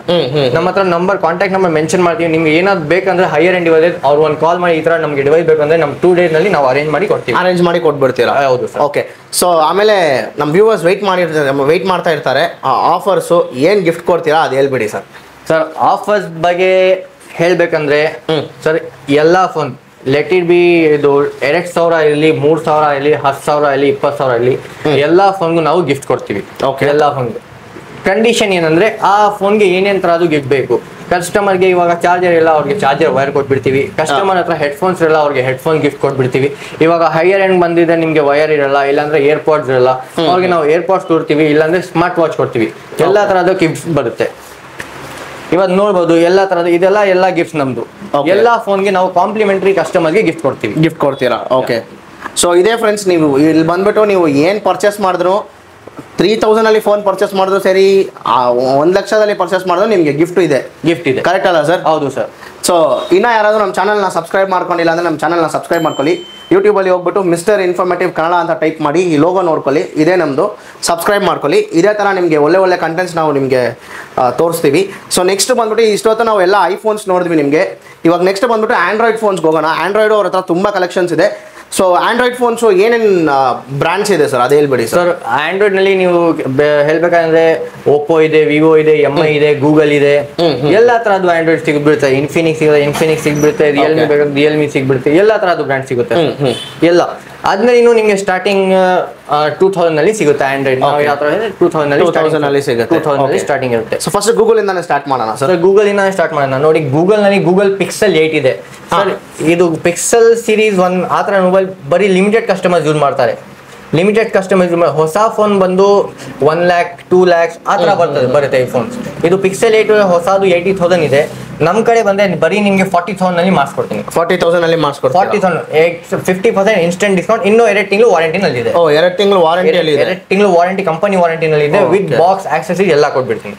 ನಮ್ಮ ಹತ್ರ ಕಾಂಟ್ಯಾಕ್ಟ್ ನಂಬರ್ ಮೆನ್ಷನ್ ಮಾಡ್ತೀವಿ. ನಿಮ್ಗೆ ಏನಾದ್ರು ಬೇಕಂದ್ರೆ ಹೈಯರ್ ಎಂಡ್ ಡಿವೈಸ್ ಅವ್ರು ಒಂದು ಕಾಲ್ ಮಾಡಿ ಈ ತರ ನಮ್ಗೆ ಡಿವೈಸ್ ಬೇಕಂದ್ರೆ ನಮ್ 2 days ನಲ್ಲಿ ನಾವು ಅರೇಂಜ್ ಮಾಡಿ ಕೊಟ್ಬಿಡ್ತೀರಾ? ಹೌದು ಸರ್. ಓಕೆ, ಸೊ ಆಮೇಲೆ ನಮ್ಮ ವ್ಯೂವರ್ಸ್ ವೆಯ್ಟ್ ಮಾಡ್ತಾ ಇರ್ತಾರೆ. ಆಫರ್ಸ್ ಏನ್ ಗಿಫ್ಟ್ ಕೊಡ್ತೀರಾ ಅದು ಹೇಳ್ಬಿಡಿ ಸರ್. ಸರ್ ಆಫರ್ಸ್ ಬಗ್ಗೆ ಹೇಳ್ಬೇಕಂದ್ರೆ ಸರ್ ಎಲ್ಲಾ ಫೋನ್ ಲೆಟ್ ಇಟ್ ಬಿ ಇದು 2,000 ಇರಲಿ, 3,000 ಇರಲಿ, 10,000 ಇರಲಿ, 20,000 ಇರಲಿ, ಎಲ್ಲಾ ಫೋನ್ಗೂ ನಾವು ಗಿಫ್ಟ್ ಕೊಡ್ತೀವಿ. ಎಲ್ಲಾ ಫೋನ್ಗೆ ಕಂಡೀಷನ್ ಏನಂದ್ರೆ ಆ ಫೋನ್ಗೆ ಏನೇನ್ ತರದು ಗಿಫ್ಟ್ ಬೇಕು. ಕಸ್ಟಮರ್ಗೆ ಇವಾಗ ಚಾರ್ಜರ್ ಇಲ್ಲ, ಅವ್ರಿಗೆ ಚಾರ್ಜರ್ ವೈರ್ ಕೊಟ್ಬಿಡ್ತೀವಿ. ಕಸ್ಟಮರ್ ಹತ್ರ ಹೆಡ್ಫೋನ್ಸ್ ಇರಲ್ಲ, ಅವ್ರಿಗೆ ಹೆಡ್ಫೋನ್ ಗಿಫ್ಟ್ ಕೊಟ್ಬಿಡ್ತೀವಿ. ಇವಾಗ ಹೈಯರ್ ಎಂಡ್ ಬಂದಿದೆ, ನಿಮ್ಗೆ ವೈರ್ ಇರಲ್ಲ, ಇಲ್ಲಾಂದ್ರೆ ಏರ್ಪಾಡ್ಸ್ ಇರಲ್ಲ, ಅವ್ರಿಗೆ ನಾವು ಏರ್ಪಾಡ್ಸ್ ಕೊಡ್ತೀವಿ. ಇಲ್ಲಾಂದ್ರೆ ಸ್ಮಾರ್ಟ್ ವಾಚ್ ಕೊಡ್ತೀವಿ. ಎಲ್ಲಾ ತರದ್ದು ಗಿಫ್ಟ್ಸ್ ಬರುತ್ತೆ. ಇವಾಗ ನೋಡ್ಬೋದು ಎಲ್ಲಾ ತರದ್ದು ಎಲ್ಲ ಗಿಫ್ಟ್ಸ್ ನಮ್ದು. ಎಲ್ಲಾ ಫೋನ್ಗೆ ನಾವು ಕಾಂಪ್ಲಿಮೆಂಟರಿ ಕಸ್ಟಮರ್ಗೆ ಗಿಫ್ಟ್ ಕೊಡ್ತೀರಾ? ಓಕೆ, ಸೊ ಇದೇ ಫ್ರೆಂಡ್ಸ್, ನೀವು ಇಲ್ಲಿ ಬಂದ್ಬಿಟ್ಟು ನೀವು ಏನ್ ಪರ್ಚೇಸ್ ಮಾಡಿದ್ರು 3,000 ಅಲ್ಲಿ ಫೋನ್ ಪರ್ಚೇಸ್ ಮಾಡಿದ್ರು ಸರಿ, 1,00,000 ಪರ್ಚೇಸ್ ಮಾಡಿದ್ರು ನಿಮಗೆ ಗಿಫ್ಟ್ ಇದೆ. ಕರೆಕ್ಟ್ ಅಲ್ಲ ಸರ್? ಹೌದು ಸರ್. ಸೊ ಇನ್ನ ಯಾರಾದ್ರೂ ನಮ್ಮ ಚಾನಲ್ನ ಸಬ್ಸ್ಕ್ರೈಬ್ ಮಾಡ್ಕೊಂಡಿಲ್ಲ ಅಂದ್ರೆ ನಮ್ಮ ಚಾನಲ್ನ ಸಬ್ಸ್ಕ್ರೈಬ್ ಮಾಡ್ಕೊಳ್ಳಿ. ಯೂಟ್ಯೂಬಲ್ಲಿ ಹೋಗ್ಬಿಟ್ಟು ಮಿಸ್ಟರ್ ಇನ್ಫಾರ್ಮೇಟಿವ್ ಕನ್ನಡ ಅಂತ ಟೈಪ್ ಮಾಡಿ ಈ ಲೋಗೋ ನೋಡ್ಕೊಳ್ಳಿ. ಇದೇ ನಮ್ಮದು, ಸಬ್ಸ್ಕ್ರೈಬ್ ಮಾಡ್ಕೊಳ್ಳಿ. ಇದೇ ಥರ ನಿಮಗೆ ಒಳ್ಳೆ ಕಂಟೆಂಟ್ಸ್ ನಾವು ನಿಮಗೆ ತೋರಿಸ್ತೀವಿ. ಸೊ ನೆಕ್ಸ್ಟ್ ಬಂದ್ಬಿಟ್ಟು ಇಷ್ಟೊತ್ತು ನಾವು ಎಲ್ಲ ಐಫೋನ್ಸ್ ನೋಡಿದ್ವಿ ನಿಮಗೆ. ಇವಾಗ ನೆಕ್ಸ್ಟ್ ಬಂದ್ಬಿಟ್ಟು ಆಂಡ್ರಾಯ್ಡ್ ಫೋನ್ಸ್ಗೆ ಹೋಗೋಣ. ಆಂಡ್ರಾಯ್ಡು ಅವ್ರ ಹತ್ರ ತುಂಬ ಕಲೆಕ್ಷನ್ಸ್ ಇದೆ. ಸೊ ಆಂಡ್ರಾಯ್ಡ್ ಫೋನ್ಸ್ ಏನೇನು ಬ್ರಾಂಡ್ಸ್ ಇದೆ ಸರ್ ಅದು ಹೇಳ್ಬೇಡಿ ಸರ್. ಆಂಡ್ರಾಯ್ಡ್ ನಲ್ಲಿ ನೀವು ಹೇಳ್ಬೇಕಂದ್ರೆ ಓಪೋ ಇದೆ, ವಿವೋ ಇದೆ, MI ಇದೆ, ಗೂಗಲ್ ಇದೆ, ಎಲ್ಲಾ ತರದ್ದು ಆಂಡ್ರಾಯ್ಡ್ ಸಿಗ್ಬಿಡುತ್ತೆ. ಇನ್ಫಿನಿಕ್ಸ್ ಸಿಗ್ಬಿಡುತ್ತೆ, ರಿಯಲ್ಮಿ ಬೇಕಾದ್ರೆ ರಿಯಲ್ಮಿ ಸಿಗ್ಬಿಡುತ್ತೆ, ಎಲ್ಲಾ ತರದ್ದು ಬ್ರ್ಯಾಂಡ್ ಸಿಗುತ್ತೆ ಎಲ್ಲ. ಆದ್ಮೇಲೆ ಇನ್ನು ನಿಮಗೆ ಸ್ಟಾರ್ಟಿಂಗ್ 2000 ನಲ್ಲಿ ಸಿಗುತ್ತೆ ಆಂಡ್ರಾಯ್ಡ್. ನಾವು ಯಾವ ತರ 2000 ನಲ್ಲಿ ಸಿಗುತ್ತೆ. 2000 ನಲ್ಲಿ ಸ್ಟಾರ್ಟಿಂಗ್ ಇರುತ್ತೆ. ಸೊ ಫಸ್ಟ್ ಗೂಗಲ್ ಇಂದಾನೆ ಸ್ಟಾರ್ಟ್ ಮಾಡೋಣ ಸರ್. ಗೂಗಲ್ ಇಂದ ಸ್ಟಾರ್ಟ್ ಮಾಡೋಣ. ನೋಡಿ ಗೂಗಲ್ ನಲ್ಲಿ ಗೂಗಲ್ ಪಿಕ್ಸೆಲ್ 8 ಇದೆ ಸರ್. ಇದು ಪಿಕ್ಸೆಲ್ ಸೀರೀಸ್ 1 ಆ ತರ ಮೊಬೈಲ್ ಬರೀ ಲಿಮಿಟೆಡ್ ಕಸ್ಟಮರ್ಸ್ ಯೂಸ್ ಮಾಡ್ತಾರೆ. ಲಿಮಿಟೆಡ್ ಕಸ್ಟಮರ್ಸ್ ಹೊಸ ಫೋನ್ ಬಂದು 1 lakh 2 lakhs ಆ ತರ ಬರುತ್ತೆ ಈ ಫೋನ್ಸ್. ಇದು ಪಿಕ್ಸೆಲ್ 8 ಹೊಸದು 80,000 ಇದೆ. ನಮ್ಮ ಕಡೆ ಬಂದ್ರೆ ಬರೀ ನಿಮಗೆ 40,000 ನಲ್ಲಿ ಮಾಡಿಸ್ಕೊಡ್ತೀನಿ. 40,000 ನಲ್ಲಿ ಮಾಡಿಸ್ಕೊಡ್ತೀನಿ. 40,000 50% ಇನ್ಸ್ಟೆಂಟ್ ಡಿಸ್ಕೌಂಟ್. ಇನ್ನು 2 ತಿಂಗಳು ವಾರಂಟಿ ನಲ್ಲಿ ಇದೆ. 2 ತಿಂಗಳು ವಾರಂಟಿಯಲ್ಲಿ ಇದೆ. 2 ತಿಂಗಳು ವಾರಂಟಿ ಕಂಪನಿ ವಾರಂಟಿ ನಲ್ಲಿ ಇದೆ. ವಿತ್ ಬಾಕ್ಸ್ ಆಕ್ಸೆಸರೀಸ್ ಎಲ್ಲ ಕೊಟ್ಬಿಡ್ತೀನಿ.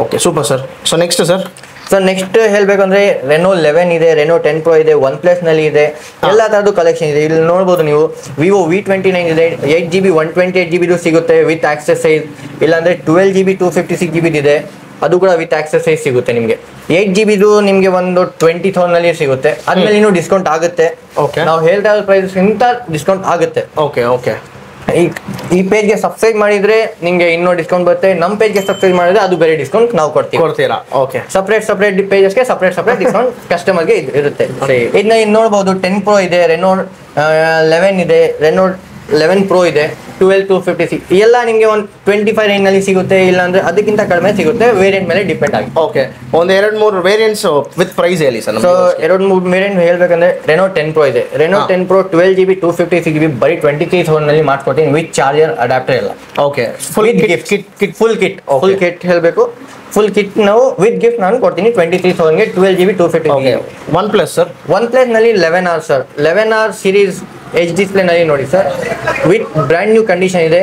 Okay super sir. So next sir. Sir next ಹೇಳ್ಬೇಕಂದ್ರೆ ರೆನೋ 11 ಇದೆ, ರೆನೋ 10 Pro ಇದೆ, OnePlus ನಲ್ಲಿ ಇದೆ, ಎಲ್ಲ ತರದ್ದು ಕಲೆಕ್ಷನ್ ಇದೆ. ಇಲ್ಲಿ ನೋಡಬಹುದು ನೀವು ವಿವೋ V29 ಇದೆ, 8GB 128GB ಸಿಗುತ್ತೆ ವಿತ್ ಆಕ್ಸೆಸೈಸ್. ಇಲ್ಲಾಂದ್ರೆ 12GB 256GB ಇದೆ, ಅದು ಕೂಡ ವಿತ್ ಆಕ್ಸೆಸೈಸ್ ಸಿಗುತ್ತೆ ನಿಮಗೆ. 8GB ನಿಮಗೆ ಒಂದು 20,000 ನಲ್ಲಿ ಸಿಗುತ್ತೆ. ಆದ್ಮೇಲೆ ಇನ್ನೂ ಡಿಸ್ಕೌಂಟ್ ಆಗುತ್ತೆ. ನಾವು ಹೇಳ್ತಾ ಇರೋ ಪ್ರೈಸ್ ಇಂತ ಡಿಸ್ಕೌಂಟ್ ಆಗುತ್ತೆ. ಓಕೆ ಈ ಪೇಜ್ಗೆ ಸಬ್ಸ್ಕ್ರೈಬ್ ಮಾಡಿದ್ರೆ ನಿಮಗೆ ಇನ್ನೂ ಡಿಸ್ಕೌಂಟ್ ಬರುತ್ತೆ. ನಮ್ಮ ಪೇಜ್ಗೆ ಸಬ್ಸ್ಕ್ರೈಬ್ ಮಾಡಿದ್ರೆ ಅದು ಬೇರೆ ಡಿಸ್ಕೌಂಟ್ ನಾವು ಕೊಡ್ತೀರಾ. ಓಕೆ ಸಪ್ರೇಟ್ ಪೇಜಸ್ಗೆ ಸಪ್ರೇಟ್ ಡಿಸ್ಕೌಂಟ್ ಕಸ್ಟಮರ್ಗೆ ಇರುತ್ತೆ. ಇದನ್ನ ನೋಡಬಹುದು 10 Pro ಇದೆ, ರೆನೋ 11 ಇದೆ, ರೆನೋ 11 Pro ಇದೆ, 12 256 ಎಲ್ಲ ನಿಮಗೆ ಒಂದು 25 ರೇಂಜ್ ನಲ್ಲಿ ಸಿಗುತ್ತೆ. ಇಲ್ಲಾಂದ್ರೆ ಅದಕ್ಕಿಂತ ಕಡಿಮೆ ಸಿಗುತ್ತೆ. ವೇರಿಯಂಟ್ ಮೇಲೆ ಡಿಪೆಂಡ್ ಆಗಿ. ಓಕೆ ಒಂದು 2-3 ವೇರಿಯಂಟ್ಸ್ ವಿತ್ ಪ್ರೈಸ್ ಹೇಳಿ ಸರ್. ಸೊ 2-3 ವೇರಿಯಂಟ್ ಹೇಳ್ಬೇಕಂದ್ರೆ ರೆನೋ 10 Pro ಇದೆ. ರೆನೋ 10 Pro 12GB 256GB ಬರೀ 23,000 ನಲ್ಲಿ ಮಾಡ್ಕೊಡ್ತೀನಿ ವಿತ್ ಚಾರ್ಜರ್ ಅಡಾಪ್ಟರ್ ಎಲ್ಲ. ಓಕೆ ಫುಲ್ ಕಿಟ್ ಹೇಳಬೇಕು. ಫುಲ್ ಕಿಟ್ ನಾವು ವಿತ್ ಗಿಫ್ಟ್ ನಾನು ಕೊಡ್ತೀನಿ 23,000 ಗೆ 12GB 256GB. OnePlus sir. OnePlus ನಲ್ಲಿ 11R sir. 11R series H display ನಲ್ಲಿ ನೋಡಿ ಸರ್, ವಿತ್ ಬ್ರ್ಯಾಂಡ್ ನ್ಯೂ ಕಂಡೀಷನ್ ಇದೆ.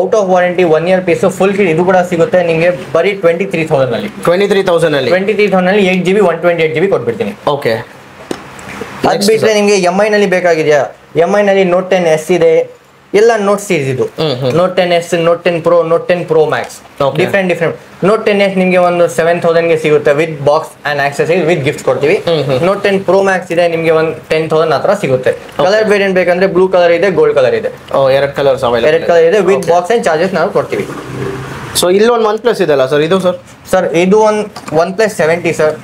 Out of warranty 1 year piece full kit ಇದು ಕೂಡ ಸಿಗುತ್ತೆ ನಿಮಗೆ ಬರೀ 23,000 ನಲ್ಲಿ. 23,000 ನಲ್ಲಿ 8GB 128GB ಕೊಟ್ಬಿಡ್ತೀನಿ. ಓಕೆ ಅದ್ ಬಿಟ್ರೆ ನಿಮಗೆ MI ನಲ್ಲಿ ಬೇಕಾಗಿದೆಯಾ? MI ನಲ್ಲಿ ನೋಟ್ 10S ಇದೆ, ಎಲ್ಲ ನೋಟ್ ಸೀರೀಸ್ ಇದು. Note 10S, note 10 Pro, note 10 Pro Max, different note 10S ನಿಮಗೆ ಒಂದು 7,000 ಗೆ ಸಿಗುತ್ತೆ with box and accessories with gift ಕೊಡ್ತೀವಿ. ನೋಟ್ 10 Pro Max ಇದೆ ನಿಮಗೆ ಒಂದು 10,000 ಆ ತರ ಸಿಗುತ್ತೆ. ಕಲರ್ ವೇರಿಯಂಟ್ ಬೇಕಂದ್ರೆ ಬ್ಲೂ ಕಲರ್ ಇದೆ, ಗೋಲ್ಡ್ ಕಲರ್ ಇದೆ. 2 ಕಲರ್ಸ್ ಇದೆ ವಿತ್ ಬಾಕ್ಸ್ ಅಂಡ್ ಚಾರ್ಜಸ್ ನಾವು ಕೊಡ್ತೀವಿ. ಸೊ ಇಲ್ಲಿ ಒಂದು OnePlus ಇದೆಲ್ಲ ಸರ್, ಇದು ಸರ್ ಇದು ಒಂದು OnePlus 70 ಸರ್.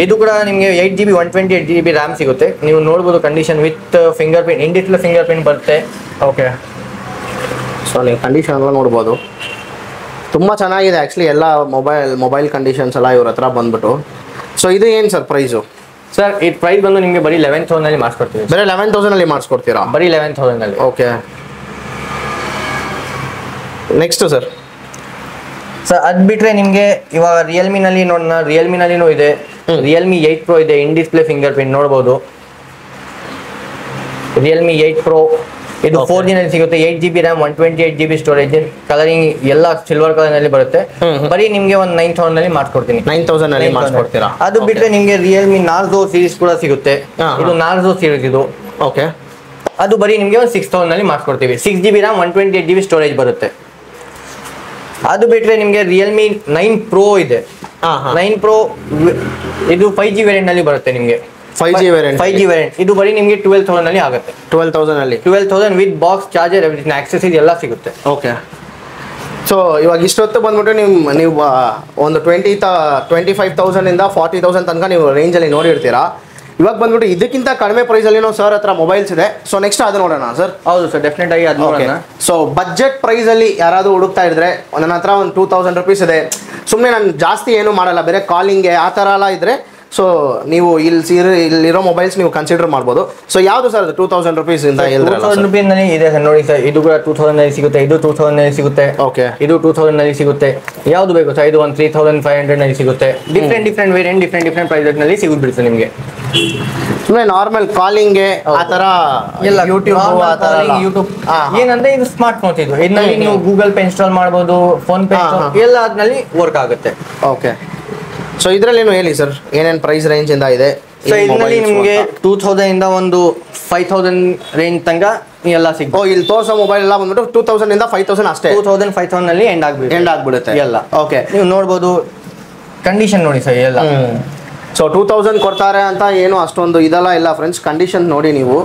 ಇದು ಕೂಡ ನಿಮಗೆ 8GB 128GB ರ್ಯಾಮ್ ಸಿಗುತ್ತೆ. ನೀವು ನೋಡ್ಬೋದು condition with finger print, in display finger print ಬರುತ್ತೆ. ಓಕೆ ಸೊ ನೀವು ಕಂಡೀಷನ್ ಎಲ್ಲ ನೋಡ್ಬೋದು, ತುಂಬ ಚೆನ್ನಾಗಿದೆ ಆ್ಯಕ್ಚುಲಿ. ಎಲ್ಲ ಮೊಬೈಲ್ ಕಂಡೀಷನ್ಸ್ ಎಲ್ಲ ಇವ್ರ ಹತ್ರ ಬಂದ್ಬಿಟ್ಟು. ಸೊ ಇದು ಏನು ಸರ್ ಪ್ರೈಸು? ಸರ್ ಈ ಪ್ರೈಸ್ ಬಂದು ನಿಮಗೆ ಬರೀ 11,000 ನಲ್ಲಿ ಮಾಡಿಸ್ಕೊಡ್ತೀವಿ. ಬರೀ 11,000 ನಲ್ಲಿ ಮಾಡಿಸ್ಕೊಡ್ತೀರಾ? ಬರೀ 11,000 ನಲ್ಲಿ. Okay next sir. ಸರ್ ಅದು ಬಿಟ್ರೆ ನಿಮಗೆ ಇವಾಗ ರಿಯಲ್ಮಿನಲ್ಲಿ ನೋಡೋಣ. ರಿಯಲ್ಮಿನಲ್ಲಿನೂ ಇದೆ, ರಿಯಲ್ಮಿ 8 Pro ಇದೆ, ಇನ್ ಡಿಸ್ಪ್ಲೇ ಫಿಂಗರ್ ಪ್ರಿಂಟ್ ನೋಡ್ಬೋದು. ರಿಯಲ್ಮಿ 8 Pro ಇದು 4G ನಲ್ಲಿ ಸಿಗುತ್ತೆ. 8GB RAM 128GB storage, colouring ಎಲ್ಲ ಸಿಲ್ವರ್ ಕಲರ್ ನಲ್ಲಿ ಬರುತ್ತೆ. ಬರೀ ನಿಮಗೆ ಒಂದು 9,000 ನಲ್ಲಿ ಮಾಡ್ಕೊಡ್ತೀನಿ. 9,000 ನಲ್ಲಿ ಮಾಡ್ಕೊಡ್ತೀರಾ? ಅದು ಬಿಟ್ರೆ ನಿಮಗೆ ರಿಯಲ್ಮಿ ನಾರ್ಜೋ ಸೀರೀಸ್ ಕೂಡ ಸಿಗುತ್ತೆ. ಇದು ನಾರ್ಜೋ ಸೀರೀಸ್ ಇದು. ಓಕೆ ಅದು ಬರೀ ನಿಮಗೆ ಒಂದು 6,000 ನಲ್ಲಿ ಮಾಡ್ಕೊಡ್ತೀವಿ. 6GB ರ್ಯಾಮ್ 128GB ಸ್ಟೋರೇಜ್ ಬರುತ್ತೆ. ಅದು ಬಿಟ್ರೆ ನಿಮಗೆ ರಿಯಲ್ಮಿ 9 Pro ಇದೆ. 9 Pro ಇದು 5G ವೇರಿಯಂಟ್ ನಲ್ಲಿ ಬರುತ್ತೆ ನಿಮಗೆ. 5G ವೇರಿಯಂಟ್ ಇದು ಬರೀ ನಿಮಗೆ 12,000 ನಲ್ಲಿ ಆಗುತ್ತೆ. 12,000 with box, charger, everything, accessories ಎಲ್ಲ ಸಿಗುತ್ತೆ. ಓಕೆ ಸೊ ಇವಾಗ ಇಷ್ಟೊತ್ತು ಬಂದ್ಬಿಟ್ಟು ನೀವು ಒಂದು 25,000 ಇಂದ 40,000 ತನಕ ನೀವು ರೇಂಜಲ್ಲಿ ನೋಡಿರ್ತೀರಾ. ಇವಾಗ ಬಂದ್ಬಿಟ್ಟು ಇದಕ್ಕಿಂತ ಕಡಿಮೆ ಪ್ರೈಸಲ್ಲಿ ಸರ್ ಹತ್ರ ಮೊಬೈಲ್ಸ್ ಇದೆ. ಸೊ ನೆಕ್ಸ್ಟ್ ಅದು ನೋಡೋಣ ಸರ್. ಹೌದು ಸರ್, ಡೆಫಿನೆಟ್ ಆಗಿ ಅದು ನೋಡೋಣ. ಸೊ ಬಜೆಟ್ ಪ್ರೈಸಲ್ಲಿ ಯಾರಾದರೂ ಹುಡುಕ್ತಾ ಇದ್ರೆ ನನ್ನ ಹತ್ರ ಒಂದು 2,000 rupees ಇದೆ, ಸುಮ್ಮನೆ ನಾನು ಜಾಸ್ತಿ ಏನು ಮಾಡಲ್ಲ, ಬೇರೆ ಕಾಲಿಂಗ್ಗೆ ಆ ಥರ ಎಲ್ಲ ಇದ್ರೆ ಸೊ ನೀವು ಇಲ್ಲಿರೋ ಮೊಬೈಲ್ಸ್ ನೀವು ಕನ್ಸಿಡರ್ ಮಾಡ್ಬೋದು. ಸೊ ಯಾವುದು ಸರ್ ಅದು 2,000 rupees ಇಂದ? 2,000 rupees ನಲ್ಲಿ ಇದೆ ಸರ್ ನೋಡಿ ಸರ್. ಇದು ಕೂಡ 2,000 ನಲ್ಲಿ ಸಿಗುತ್ತೆ, ಇದು 2,000 ನಲ್ಲಿ ಸಿಗುತ್ತೆ. ಓಕೆ ಇದು 2,000 ನಲ್ಲಿ ಸಿಗುತ್ತೆ. ಯಾವುದು ಬೇಕು ಸರ್? ಇದು ಒಂದು 3,500 ನಲ್ಲಿ ಸಿಗುತ್ತೆ. ಡಿಫ್ರೆಂಟ್ ವೇರಿಯಂಟ್, ಡಿಫ್ರೆಂಟ್ ಪ್ರೈಸ್ ನಲ್ಲಿ ಸಿಗುತ್ತೆ ನಿಮಗೆ. ಸುಮ್ಮನೆ ನಾರ್ಮಲ್ ಕಾಲಿಂಗ್ಗೆ ಆ ಥರ ಎಲ್ಲ ಯೂಟ್ಯೂಬ್ ಏನಂದ್ರೆ ಇದು ಸ್ಮಾರ್ಟ್ ಫೋನ್. ಇದು ಇದರಲ್ಲಿ ನೀವು ಗೂಗಲ್ ಪೇ ಇನ್ಸ್ಟಾಲ್ ಮಾಡ್ಬೋದು, ಫೋನ್ ಪೇ ಎಲ್ಲ ಅದ್ರಲ್ಲಿ ವರ್ಕ್ ಆಗುತ್ತೆ. ಓಕೆ ಸೊ ಇದರಲ್ಲಿ ಹೇಳಿ ಸರ್, ಏನೇನು ಪ್ರೈಸ್ ರೇಂಜ್ ಇಂದ ಇದೆ? ಸೊ ಇದರಲ್ಲಿ ನಿಮಗೆ 2,000 ಇಂದ ಒಂದು 5,000 ರೇಂಜ್ ತನಕ ಎಲ್ಲ ಸಿಗುತ್ತೆ. ಇಲ್ಲಿ ತೋರಿಸೋ ಮೊಬೈಲ್ ಎಲ್ಲ ಬಂದ್ಬಿಟ್ಟು 2,000 ಇಂದ 5,000 ಅಷ್ಟೇ. 2,000 5,000 ನಲ್ಲಿ ಎಂಡ್ ಆಗ್ಬಿಡುತ್ತೆ ಎಲ್ಲ. ಓಕೆ ನೀವು ನೋಡ್ಬೋದು ಕಂಡೀಷನ್ ನೋಡಿ ಸರ್ ಎಲ್ಲ. ಸೊ 2,000 ಕೊಡ್ತಾರೆ ಅಂತ ಏನು ಅಷ್ಟೊಂದು ಇದೆಲ್ಲ ಇಲ್ಲ ಫ್ರೆಂಡ್ಸ್. ಕಂಡೀಷನ್ ನೋಡಿ ನೀವು,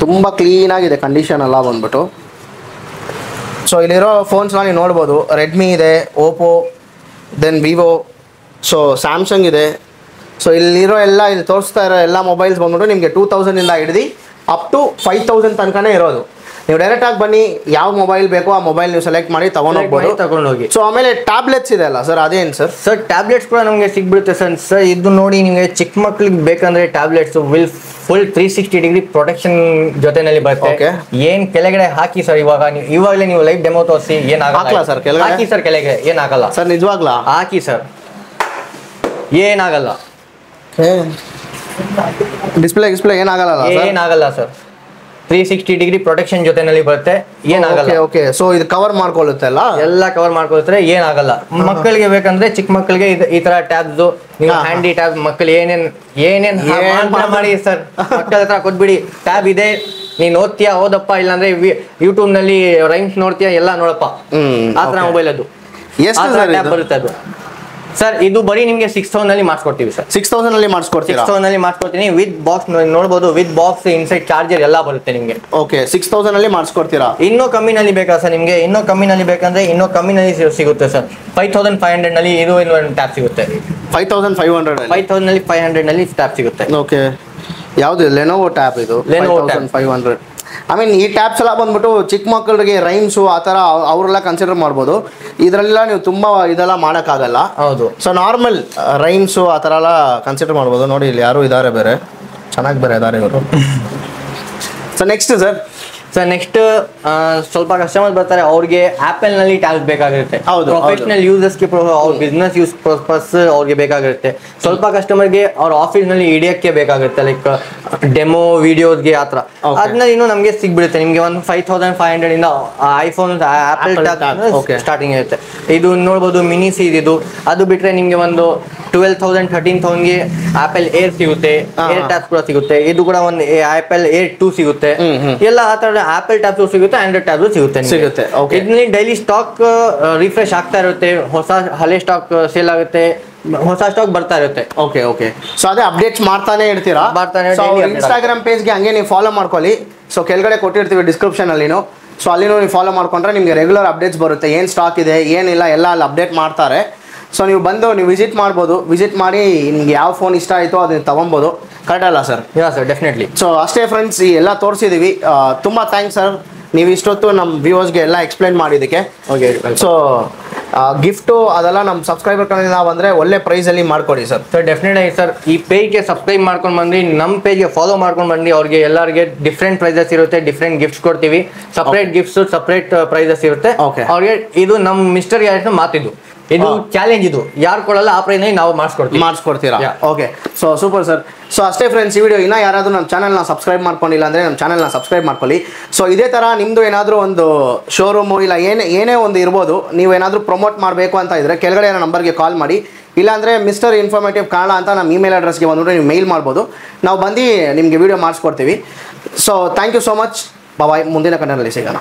ತುಂಬ ಕ್ಲೀನಾಗಿದೆ ಕಂಡೀಷನ್ ಎಲ್ಲ ಬಂದ್ಬಿಟ್ಟು. ಸೊ ಇಲ್ಲಿರೋ ಫೋನ್ಸ್ನ ನೀವು ನೋಡ್ಬೋದು. ರೆಡ್ಮಿ ಇದೆ, Oppo, then Vivo, so Samsung ಇದೆ. ಸೊ ಇಲ್ಲಿರೋ ಎಲ್ಲ ಇಲ್ಲಿ ತೋರಿಸ್ತಾ ಇರೋ ಎಲ್ಲ ಮೊಬೈಲ್ಸ್ ಬಂದ್ಬಿಟ್ಟು ನಿಮಗೆ 2,000 ಇಂದ ಹಿಡಿದು ಅಪ್ ಟು 5000 ತನಕನೇ ಇರೋದು. ನೀವು ಡೈರೆಕ್ಟ್ ಆಗಿ ಬನ್ನಿ, ಯಾವ ಮೊಬೈಲ್ ಬೇಕೋ ಆ ಮೊಬೈಲ್ ನೀವು ಸೆಲೆಕ್ಟ್ ಮಾಡಿ ತಗೊಂಡೋಗಿ. ಸೊ ಆಮೇಲೆ ಟ್ಯಾಬ್ಲೆಟ್ಸ್ ಇದೆ ಅಲ್ಲ ಸರ್, ಅದೇನು ಸರ್? ಸರ್ ಟ್ಯಾಬ್ಲೆಟ್ಸ್ ಕೂಡ ನಮಗೆ ಸಿಗ್ಬಿಡುತ್ತೆ ಸರ್. ಇದು ನೋಡಿ ನಿಮಗೆ ಚಿಕ್ಕ ಮಕ್ಳಿಗೆ ಬೇಕಂದ್ರೆ ಟ್ಯಾಬ್ಲೆಟ್ಸ್ ಫುಲ್ 360 ಡಿಗ್ರಿ ಪ್ರೊಟೆಕ್ಷನ್ ಜೊತೆನಲ್ಲಿ ಬರುತ್ತೆ. ಏನ್ ಕೆಳಗಡೆ ಹಾಕಿ ಸರ್, ಇವಾಗಲೇ ನೀವು ಲೈವ್ ಡೆಮೋ ತೋರಿಸಿ. ಏನಾಗಲ್ಲ ಸರ್ ಕೆಳಗಡೆ ಹಾಕಿ ಸರ್, ಕೆಳಗೆ ಏನಾಗಲ್ಲ ಸರ್, ನಿಜವಾಗ್ಲಾ ಹಾಕಿ ಸರ್, ಏನಾಗಲ್ಲ. ಡಿಸ್ಪ್ಲೇ ಏನಾಗಲ್ಲ ಸರ್. 360 ಡಿಗ್ರಿ ಪ್ರೊಟೆಕ್ಷನ್ ಜೊತೆನಲ್ಲಿ ಬರುತ್ತೆ, ಏನಾಗಲ್ಲ. ಓಕೆ, ಸೊ ಇದು ಕವರ್ ಮಾಡ್ಕೊಳ್ಳುತ್ತೆ ಅಲ್ಲ, ಎಲ್ಲ ಕವರ್ ಮಾಡ್ಕೊಳ್ತಾರೆ, ಏನಾಗಲ್ಲ. ಮಕ್ಕಳಿಗೆ ಬೇಕಂದ್ರೆ ಚಿಕ್ಕ ಮಕ್ಕಳಿಗೆ ಈ ತರ ಟ್ಯಾಬ್ಸ್, ನೀವು ಹ್ಯಾಂಡಿ ಟ್ಯಾಬ್ ಮಕ್ಕಳು ಏನೇನ್ ಮಾಡಿ ಸರ್, ಮಕ್ಕಳ ಹತ್ರ ಕೊಟ್ಬಿಡಿ. ಟ್ಯಾಬ್ ಇದೆ, ನೀನ್ ಓದಪ್ಪ, ಇಲ್ಲಾಂದ್ರೆ ಯೂಟ್ಯೂಬ್ ನಲ್ಲಿ ರೈಮ್ಸ್ ನೋಡ್ತೀಯ, ಎಲ್ಲ ನೋಡಪ್ಪ, ಆತರ ಮೊಬೈಲ್ ಅದು. ಟ್ಯಾಬ್ ಬರುತ್ತೆ ಅದು ಸರ್. ಇದು ಬರೀ ನಿಮ್ಗೆ 6000 ಅಲ್ಲಿ ಮಾಡಿಸ್ಕೊಡ್ತೀವಿ ಸರ್. 6000 ಅಲ್ಲಿ ಮಾಡಿಸ್ಕೊಡ್ತೀರಾ? 6000 ಅಲ್ಲಿ ಮಾಡಿಸ್ಕೊಡ್ತೀನಿ. ವಿತ್ ಬಾಕ್ಸ್ ನೋಡಬಹುದು, ವಿತ್ ಬಾಕ್ಸ್, ಇನ್ಸೈಡ್ ಚಾರ್ಜರ್ ಎಲ್ಲ ಬರುತ್ತೆ ನಿಮ್ಗೆ. ಓಕೆ, 6000 ಅಲ್ಲಿ ಮಾಡಿಸ್ಕೊಡ್ತೀರಾ? ಇನ್ನೂ ಕಮ್ಮಿನಲ್ಲಿ ಬೇಕಾ ಸರ್ ನಿಮ್ಗೆ? ಇನ್ನೂ ಕಮ್ಮಿನಲ್ಲಿ ಬೇಕಂದ್ರೆ ಇನ್ನೂ ಕಮ್ಮಿನಲ್ಲಿ ಸಿಗುತ್ತೆ ಸರ್. 5500 ನಲ್ಲಿ ಇದು ಒಂದು ಟ್ಯಾಬ್ ಸಿಗುತ್ತೆ. 5500 ನಲ್ಲಿ 500 ನಲ್ಲಿ ಟ್ಯಾಬ್ ಸಿಗುತ್ತೆ. ಓಕೆ, ಯಾವುದು? ಲೆನೋವೋ ಟ್ಯಾಬ್ ಇದು. Lenovo 5500. ಐ ಮೀನ್ ಈ ಟ್ಯಾಬ್ಸ್ ಎಲ್ಲ ಬಂದ್ಬಿಟ್ಟು ಚಿಕ್ಕ ಮಕ್ಕಳಿಗೆ ರೈಮ್ಸು ಆ ಥರ ಅವರೆಲ್ಲ ಕನ್ಸಿಡರ್ ಮಾಡ್ಬೋದು. ಇದರಲ್ಲೆಲ್ಲ ನೀವು ತುಂಬ ಇದೆಲ್ಲ ಮಾಡೋಕ್ಕಾಗಲ್ಲ. ಹೌದು. ಸೊ ನಾರ್ಮಲ್ ರೈಮ್ಸು ಆ ಥರ ಎಲ್ಲ ಕನ್ಸಿಡರ್ ಮಾಡ್ಬೋದು. ನೋಡಿ ಇಲ್ಲಿ ಯಾರು ಇದ್ದಾರೆ, ಬೇರೆ ಚೆನ್ನಾಗಿ ಬೇರೆ ಇದ್ದಾರೆ ಇವರು. ಸೊ ನೆಕ್ಸ್ಟ್ ನೆಕ್ಸ್ಟ್ ಸ್ವಲ್ಪ ಕಸ್ಟಮರ್ ಬರ್ತಾರೆ, ಅವ್ರಿಗೆ ಆಪಲ್ ನಲ್ಲಿ ಟ್ಯಾಬ್ಸ್ ಬೇಕಾಗಿರುತ್ತೆ. ಪ್ರೊಫೆಷನಲ್ ಯೂಸರ್ಸ್ಗೆ, ಅವ್ರ ಬಿಸ್ನೆಸ್ ಯೂಸ್ ಪರ್ಪಸ್ ಅವ್ರಿಗೆ ಬೇಕಾಗಿರುತ್ತೆ. ಸ್ವಲ್ಪ ಕಸ್ಟಮರ್ಗೆ ಅವ್ರ ಆಫೀಸ್ ನಲ್ಲಿ ಹಿಡಿಯಕ್ಕೆ ಬೇಕಾಗುತ್ತೆ, ಲೈಕ್ ಡೆಮೋ ವಿಡಿಯೋಸ್ಗೆ ಆತರ. ಅದನ್ನ ಇನ್ನು ನಮಗೆ ಸಿಗ್ಬಿಡುತ್ತೆ. ನಿಮ್ಗೆ ಒಂದು 5500 ಇಂದ ಐಫೋನ್ ಆಪಲ್ ಟ್ಯಾಬ್ ಸ್ಟಾರ್ಟಿಂಗ್ ಇರುತ್ತೆ. ಇದು ನೋಡ್ಬೋದು, ಮಿನಿ ಸೀರೀಸ್ ಇದು. ಅದು ಬಿಟ್ರೆ ನಿಮ್ಗೆ ಒಂದು 12,000 13,000ಗೆ ಆಪಲ್ ಏರ್ ಸಿಗುತ್ತೆ, ಏರ್ ಟ್ಯಾಬ್ಸ್ ಕೂಡ ಸಿಗುತ್ತೆ. ಇದು ಕೂಡ ಒಂದು ಆಪಲ್ ಏರ್ 2 ಸಿಗುತ್ತೆ. ಎಲ್ಲ ಆ ತರ ಆಪಲ್ ಟ್ಯಾಬ್ಸ್ ಸಿಗುತ್ತೆ, ಆಂಡ್ರಾಯ್ಡ್ ಟ್ಯಾಬ್ಸ್ ಸಿಗುತ್ತೆ. ಇದರಲ್ಲಿ ಡೈಲಿ ಸ್ಟಾಕ್ ರಿಫ್ರೆಶ್ ಆಗ್ತಾ ಇರುತ್ತೆ, ಹಳೆ ಸ್ಟಾಕ್ ಸೇಲ್ ಆಗುತ್ತೆ, ಹೊಸ ಸ್ಟಾಕ್ ಬರ್ತಾ ಇರುತ್ತೆ. ಓಕೆ, ಸೊ ಅದೇ ಅಪ್ಡೇಟ್ಸ್ ಮಾಡ್ತಾನೆ ಇರ್ತೀರಾ? ಇನ್ಸ್ಟಾಗ್ರಾಮ್ ಪೇಜ್ಗೆ ಹಂಗೆ ನೀವು ಫಾಲೋ ಮಾಡ್ಕೊಳ್ಳಿ. ಸೊ ಕೆಳಗಡೆ ಕೊಟ್ಟಿರ್ತೀವಿ ಡಿಸ್ಕ್ರಿಪ್ಷನ್ ಅಲ್ಲಿನೂ. ಸೊ ಅಲ್ಲಿನೂ ನೀವು ಫಾಲೋ ಮಾಡ್ಕೊಂಡ್ರೆ ನಿಮಗೆ ರೆಗ್ಯುಲರ್ ಅಪ್ಡೇಟ್ಸ್ ಬರುತ್ತೆ, ಏನು ಸ್ಟಾಕ್ ಇದೆ ಏನಿಲ್ಲ ಎಲ್ಲ ಅಲ್ಲಿ ಅಪ್ಡೇಟ್ ಮಾಡ್ತಾರೆ. ಸೊ ನೀವು ಬಂದು ನೀವು ವಿಸಿಟ್ ಮಾಡ್ಬೋದು. ವಿಸಿಟ್ ಮಾಡಿ ನಿಮ್ಗೆ ಯಾವ ಫೋನ್ ಇಷ್ಟ ಆಯಿತೋ ಅದನ್ನ ತೊಗೊಬೋದು. ಕರೆಕ್ಟ್ ಅಲ್ಲ ಸರ್? Sir, definitely. ಸೊ ಅಷ್ಟೇ ಫ್ರೆಂಡ್ಸ್, ಈ ಎಲ್ಲ ತೋರಿಸಿದ್ದೀವಿ. ತುಂಬ ಥ್ಯಾಂಕ್ಸ್ ಸರ್, ನೀವು ಇಷ್ಟೊತ್ತು ನಮ್ಮ ವ್ಯೂವರ್ಸ್ಗೆ ಎಲ್ಲ ಎಕ್ಸ್ಪ್ಲೈನ್ ಮಾಡಿದ್ದಕ್ಕೆ. ಸೊ ಗಿಫ್ಟು ಅದೆಲ್ಲ ನಮ್ಮ ಸಬ್ಸ್ಕ್ರೈಬರ್ ಕಡೆಯಿಂದ ಬಂದರೆ ಒಳ್ಳೆ ಪ್ರೈಸಲ್ಲಿ ಮಾಡಿಕೊಡಿ ಸರ್. ಡೆಫಿನೆಟ್ ಆಗಿ ಸರ್, ಈ ಪೇಜ್ಗೆ ಸಬ್ಸ್ಕ್ರೈಬ್ ಮಾಡ್ಕೊಂಡು ಬಂದು ನಮ್ಮ ಪೇಜ್ಗೆ ಫಾಲೋ ಮಾಡ್ಕೊಂಡು ಬಂದು ಅವ್ರಿಗೆ ಎಲ್ಲರಿಗೆ ಡಿಫ್ರೆಂಟ್ ಪ್ರೈಸಸ್ ಇರುತ್ತೆ, ಡಿಫ್ರೆಂಟ್ ಗಿಫ್ಟ್ಸ್ ಕೊಡ್ತೀವಿ. ಸಪ್ರೇಟ್ ಗಿಫ್ಟ್ಸ್, ಸಪ್ರೇಟ್ ಪ್ರೈಸಸ್ ಇರುತ್ತೆ ಅವ್ರಿಗೆ. ಇದು ನಮ್ಮ ಮಿಸ್ಟರ್ ಗ್ಯಾಜೆಟ್ಸ್ ಮಾತಿದ್ದು, ಇದು ಚಾಲೆಂಜ್. ಇದು ಯಾರು ಕೊಡಲ್ಲ, ಆ ಪ್ರೈಸ್ ನಾವು ಮಾಡಿಸ್ಕೊಡ್ತೀರಾ? Okay, so super sir. So ಅಷ್ಟೇ ಫ್ರೆಂಡ್ಸ್, ಈ ವಿಡಿಯೋ ಇನ್ನೂ ಯಾರಾದರೂ ನಮ್ಮ ಚಾನಲ್ನ ಸಬ್ಸ್ಕ್ರೈಬ್ ಮಾಡ್ಕೊಂಡಿಲ್ಲ ಅಂದರೆ ನಮ್ಮ ಚಾನಲ್ನ ಸಬ್ಸ್ಕ್ರೈಬ್ ಮಾಡ್ಕೊಳ್ಳಿ. ಸೊ ಇದೇ ಥರ ನಿಮ್ಮದು ಏನಾದರೂ ಒಂದು ಶೋರೂಮು ಇಲ್ಲ ಏನೇ ಒಂದು ಇರ್ಬೋದು, ನೀವೇನಾದರೂ ಪ್ರಮೋಟ್ ಮಾಡಬೇಕು ಅಂತ ಇದ್ದರೆ ಕೆಳಗಡೆ ಏನೋ ನಂಬರ್ಗೆ ಕಾಲ್ ಮಾಡಿ. ಇಲ್ಲಾಂದರೆ ಮಿಸ್ಟರ್ ಇನ್ಫಾರ್ಮೇಟಿವ್ ಕನ್ನಡ ಅಂತ ನಮ್ಮ ಇಮೇಲ್ ಅಡ್ರೆಸ್ಗೆ ಬಂದುಬಿಟ್ಟು ನೀವು ಮೇಲ್ ಮಾಡ್ಬೋದು. ನಾವು ಬಂದು ನಿಮಗೆ ವಿಡಿಯೋ ಮಾಡಿಸ್ಕೊಡ್ತೀವಿ. So thank you so much. Bye. ಮುಂದಿನ ಕನ್ನಡದಲ್ಲಿ ಸಿಗೋಣ.